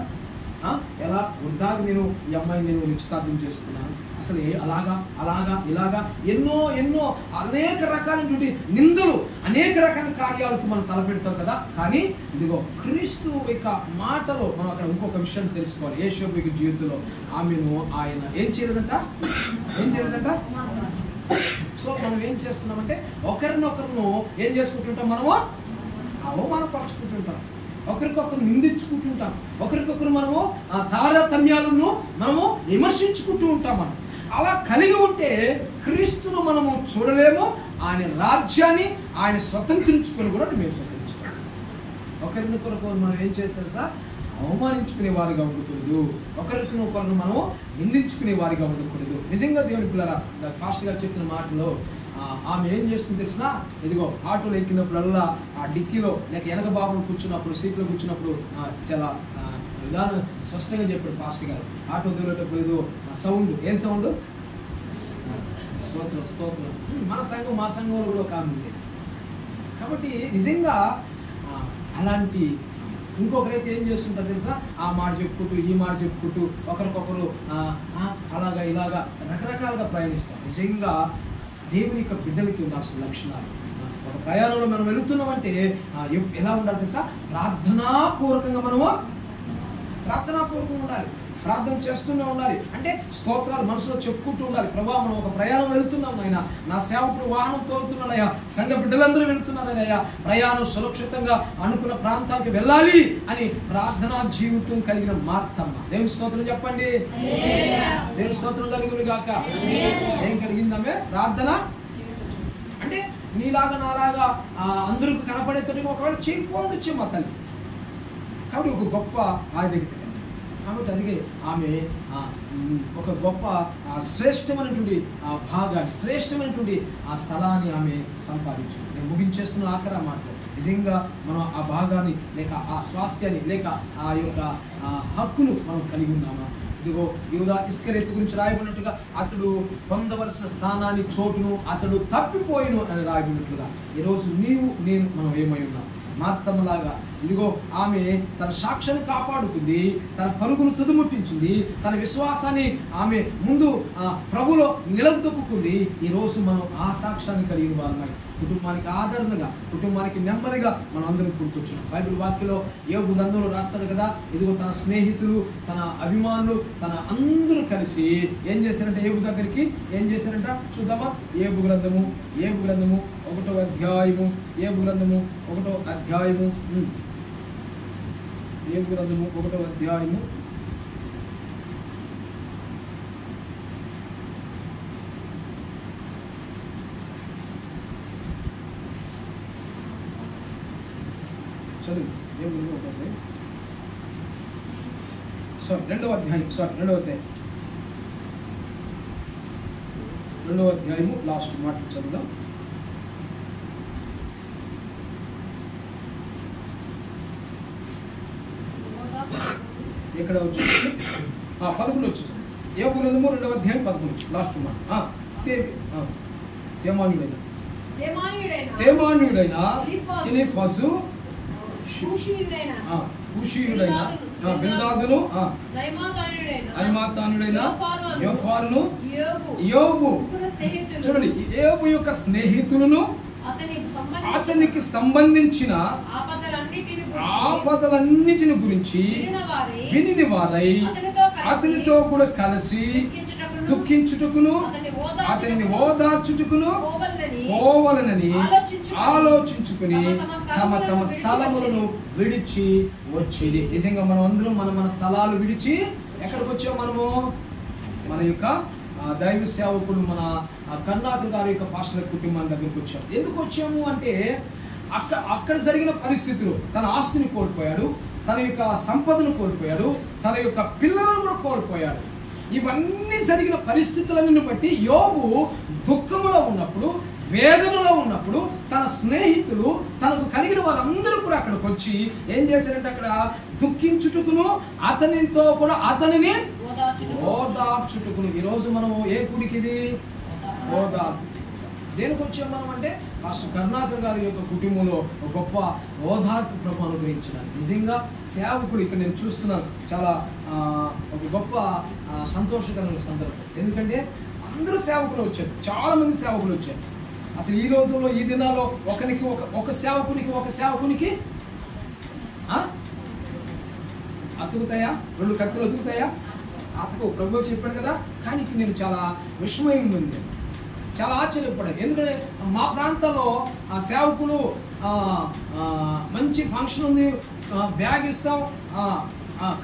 ఎలా వృద్ధాకు నేను ఈ అమ్మాయిని నేను నిశ్చితార్థం చేసుకున్నాను, అసలు అలాగా ఇలాగా ఎన్నో అనేక రకాలైనటువంటి నిందలు, అనేక రకాల కార్యాలకు మనం తలపెడతాం కదా. కానీ ఇదిగో క్రీస్తు యొక్క మాటలో మనం అక్కడ ఇంకొక విషయం తెలుసుకోవాలి. యేషేబు యొక్క జీవితంలో ఆమెను ఆయన ఏం చేయలేదంట. సో మనం ఏం చేస్తున్నామంటే ఒకరినొకరును ఏం చేసుకుంటుంటాం, మనము అవమానపరుచుకుంటుంటాం, ఒకరికొకరు నిందించుకుంటుంటాం, ఒకరికొకరు మనము తారతమ్యాలను మనము విమర్శించుకుంటూ ఉంటాం. మనం అలా కలిగి ఉంటే క్రీస్తును మనము చూడలేము, ఆయన రాజ్యాన్ని ఆయన స్వతంత్రించుకొని కూడా మేము స్వతంత్రించుకోవాలి. ఒకరినొకరు మనం ఏం చేస్తారు సార్? అవమానించుకునే వారిగా ఉండకూడదు, ఒకరినొకరిని మనము నిందించుకునే వారిగా ఉండకూడదు. నిజంగా దేవుని పిల్లరా, పాస్టర్ గారు చెప్పిన మాటలో ఆమె ఏం చేస్తుంది తెలిసిన, ఇదిగో ఆటోలో ఎక్కినప్పుడల్లా ఆ డిక్కీలో లేక వెనక భాగంలో కూర్చున్నప్పుడు, సీట్లో కూర్చున్నప్పుడు చాలా విధానం స్పష్టంగా చెప్పాడు పాస్టర్ గారు. ఆటో దూరేటప్పుడు ఏదో సౌండ్, ఏం సౌండ్? స్తోత్రం. మా సంఘంలో కూడా ఒక ఆమె ఉంది. కాబట్టి నిజంగా అలాంటి ఇంకొకరైతే ఏం చేస్తుంటారు తెలుసా? ఆ మాట చెప్పుకుంటూ ఈ మాట చెప్పుకుంటూ ఒకరికొకరు అలాగా ఇలాగా రకరకాలుగా ప్రయాణిస్తారు. నిజంగా దేవుని యొక్క బిడ్డలకి ఉండాల్సిన లక్షణాలు. ఒక ప్రయాణంలో మనం వెళుతున్నామంటే ఎలా ఉండాలి తెలుసా? ప్రార్థనాపూర్వకంగా ఉండాలి, ప్రార్థన చేస్తూనే ఉండాలి. అంటే స్తోత్రాలు మనసులో చెప్పుకుంటూ ఉండాలి. ప్రభా, మనం ఒక ప్రయాణం వెళుతున్నాం నాయన, నా సేవకుడు వాహనం తోలుతున్నాడయ్యా, సంఘ బిడ్డలందరూ వెళుతున్నారయ్యా, ప్రయాణం సురక్షితంగా అనుకున్న ప్రాంతానికి వెళ్ళాలి అని ప్రార్థనా జీవితం కలిగిన మార్తమ్మ. దేవుని స్తోత్రం చెప్పండి. దేవుని స్తోత్రం కలుగును గాక. ఏం కలిగిందామే? ప్రార్థన. అంటే నీలాగా నాలాగా అందరికి కనపడేటట్టుగా ఒకవేళ చేయకపోవచ్చు మా తల్లి. కాబట్టి ఒక గొప్ప ఆధిక్యత. కాబట్టి అందుకే ఆమె ఒక గొప్ప శ్రేష్టమైనటువంటి భాగాన్ని, శ్రేష్టమైనటువంటి ఆ స్థలాన్ని ఆమె సంపాదించుకుంది. నేను ముగించేస్తున్న ఆఖరి మాటలు. నిజంగా మనం ఆ భాగాన్ని లేక ఆ స్వాస్థ్యాన్ని లేక ఆ యొక్క హక్కును మనం కలిగి ఉన్నామా? ఇదిగో యూదా ఇస్కరియోతు గురించి రాయబడినట్టుగా అతడు పొందవలసిన స్థానాన్ని, చోటును అతడు తప్పిపోయిను అని రాయబడినట్లుగా ఈరోజు నీవు నేను మనం ఏమై ఉన్నాం? మార్తమ్మలాగా ఇదిగో ఆమె తన సాక్ష్యాన్ని కాపాడుకుంది, తన పరుగును తుదుముట్టించింది, తన విశ్వాసాన్ని ఆమె ముందు ప్రభులో నిలబెట్టుకుంది. ఈ రోజు మనం ఆ సాక్ష్యాన్ని కలిగిన వారమై కుటుంబానికి ఆదరణగా, కుటుంబానికి నెమ్మదిగా మనం అందరం కూర్చొచ్చున్నాం. బైబిల్ వాక్యంలో యోబు గ్రంథంలో రాస్తాడు కదా, ఇదిగో తన స్నేహితులు, తన అభిమానులు, తన అందరూ కలిసి ఏం చేశారంటే యోబు దగ్గరికి ఏం చేశారంట చూద్దామా? యోబు గ్రంథము 1వ అధ్యాయము, యోబు గ్రంథము 1వ అధ్యాయము, యోబు గ్రంథము 1వ అధ్యాయము, చదువు. రెండవ అధ్యాయము లాస్ట్ మాట చదువుదాం. ఎక్కడ వచ్చి 11 వచ్చి యోబు గ్రంథము 2వ అధ్యాయం 11 లాస్ట్ మాట. తేమానీయుడైన ఎలీఫజు కూషీయుడైన బిల్దాదును అల్మాతానుడైన యోఫారును యోబు. చూడండి, యోబు యొక్క స్నేహితులను అతనికి సంబంధించిన ఆపదలన్నిటిని గురించి విని వారై అతనితో కూడా కలిసి దుఃఖించుటకును అతన్ని ఓదార్చుటకును పోవలనని ఆలోచించుకుని తమ తమ స్థలములను విడిచి వచ్చేది. నిజంగా మనం అందరం మన స్థలాలు విడిచి ఎక్కడికి వచ్చాము? మనము మన యొక్క దైవ సేవకుడు మన కర్ణాకర్ గారి యొక్క పాస్టర్ కుటుంబాన్ని దగ్గరికి వచ్చాము. ఎందుకు వచ్చాము అంటే అక్కడ జరిగిన పరిస్థితులు, తన ఆస్తిని కోల్పోయాడు, తన యొక్క సంపదను కోల్పోయాడు, తన యొక్క పిల్లలను కూడా కోల్పోయాడు. ఇవన్నీ జరిగిన పరిస్థితులను బట్టి యోబు దుఃఖములో ఉన్నప్పుడు, వేదనలో ఉన్నప్పుడు తన స్నేహితులు, తనకు కలిగిన వారందరూ కూడా అక్కడికి వచ్చి ఏం చేశారంటే అక్కడ దుఃఖించుటకును అతనితో కూడా అతనిని ఓదార్చుటకును. ఈరోజు మనము ఏ గుడికి ఇది ఓదార్పు. దేనికి వచ్చాం మనం అంటే పాస్టర్ కరుణాకర్ గారి యొక్క కుటుంబంలో ఒక గొప్ప ఓదార్పు ప్రభు అనుగ్రహించినారు. నిజంగా సేవకుడు ఇక్కడ నేను చూస్తున్నాను, చాలా ఒక గొప్ప సంతోషకరమైన సందర్భం. ఎందుకంటే అందరూ సేవకులు వచ్చారు, చాలా మంది సేవకులు వచ్చారు. అసలు ఈ రోజుల్లో ఈ దినాల్లో ఒక సేవకునికి అతుకుతాయా? 2 కత్తులు అతుకుతాయా? అతకు ప్రభు చెప్పాడు కదా. కానీ నేను చాలా విషమయం ఉంది, చాలా ఆశ్చర్యపడ్డాను. ఎందుకంటే మా ప్రాంతంలో సేవకులు మంచి ఫంక్షన్ ఉంది, బ్యాగ్ ఇస్తాం,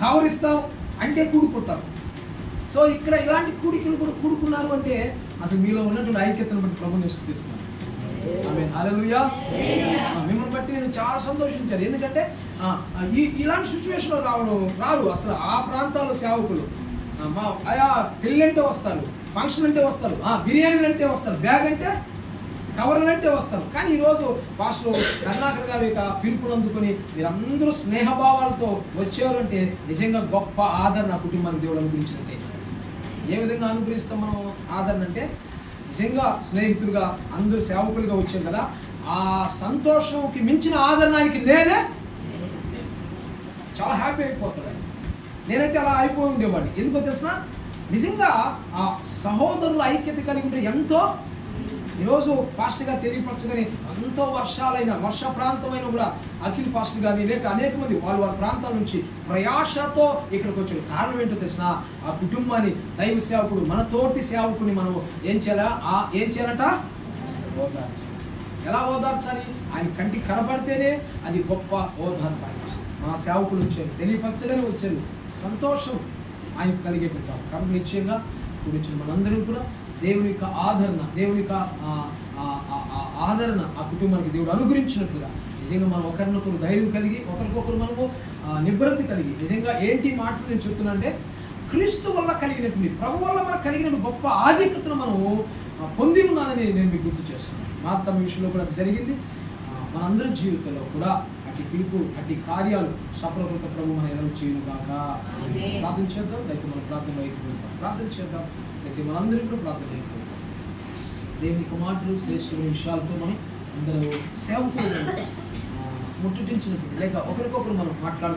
కవర్ ఇస్తాం అంటే కూడుకుంటారు. సో ఇక్కడ ఇలాంటి కూడికలు కూడా కూడుకున్నారు అంటే అసలు మీలో ఉన్నటువంటి ఐక్యతను బట్టి ప్రభుని స్తుతిస్తున్నాను. ఆమేన్, హల్లెలూయా. మిమ్మల్ని బట్టి నేను చాలా సంతోషించాను. ఎందుకంటే ఇలాంటి సిచ్యువేషన్లో రారు అసలు. ఆ ప్రాంతాల్లో సేవకులు పెళ్ళి అంటే వస్తారు, ఫంక్షన్ అంటే వస్తారు, బిర్యానీలు అంటే వస్తారు, బ్యాగ్ అంటే కవర్లు అంటే వస్తారు. కానీ ఈరోజు పాస్టర్ కరుణాకర్ గారి యొక్క పిలుపును అందుకొని మీరందరూ స్నేహభావాలతో వచ్చారు అంటే నిజంగా గొప్ప ఆదరణ కుటుంబానికి దేవుడు అనుగ్రహించినట్టే. ఏ విధంగా అనుగ్రహిస్తాం మనం ఆదరణ అంటే నిజంగా స్నేహితులుగా అందరూ సేవకులుగా వచ్చాం కదా, ఆ సంతోషంకి మించిన ఆదరణ ఆయనకి నేనే చాలా హ్యాపీ అయిపోతాడు. నేనైతే అలా అయిపోయి ఉండేవాడిని. ఎందుకో తెలిసిన నిజంగా ఆ సహోదరుల ఐక్యత కలిగి ఉంటే ఎంతో. ఈరోజు పాస్టర్ గారు తెలియపరచగానే ఎంతో వర్ష ప్రాంతమైన కూడా అఖిల్ పాస్టర్ గారిని లేక అనేక మంది వారి ప్రాంతాల నుంచి ప్రయాసతో ఇక్కడికి వచ్చారు. కారణం ఏంటో తెలిసిన ఆ కుటుంబాన్ని దైవ సేవకుడు మన తోటి సేవకుని మనం ఏం చేయాలంట? ఓదార్చాలి. ఎలా ఓదార్చాలి? ఆయన కంటికి కనబడితేనే అది గొప్ప ఓదార్పు. మా సేవకులు వచ్చారు, తెలియపరచగానే వచ్చారు, సంతోషం ఆయన కలిగే పెట్టాం. కాబట్టి నిశ్చయంగా గురించి మనందరం కూడా దేవుని యొక్క ఆదరణ ఆ కుటుంబానికి దేవుడు అనుగ్రహించినట్లుగా నిజంగా మనం ఒకరినొకరు ధైర్యం కలిగి, ఒకరికొకరు మనము నిబ్బరత కలిగి, నిజంగా ఏంటి మాటలు నేను చెప్తున్నా అంటే క్రీస్తు వల్ల కలిగినటువంటి, ప్రభు వల్ల మనకు కలిగిన గొప్ప ఆధిక్యతను మనము పొంది ఉన్నానని నేను మీకు గుర్తు చేస్తున్నాను. మార్తమ్మ విషయంలో కూడా జరిగింది. మనందరి జీవితంలో కూడా అటు పిలుపు, అటు కార్యాలు సఫలత ప్రభు మన ఎదురు చేయను కాక. ప్రార్థన చేద్దాం, అయితే మనం ప్రార్థనలో అయిపోతాం. ప్రార్థన చేద్దాం, అయితే మనందరికీ కూడా ప్రార్థన అయిపోతాం. దేవుని కుమారుడు శ్రేష్ఠమైన విషయాలతో మనం అందరూ సేవకులు ముట్టుటించినప్పుడు లేక ఒకరికొకరు మనం మాట్లాడు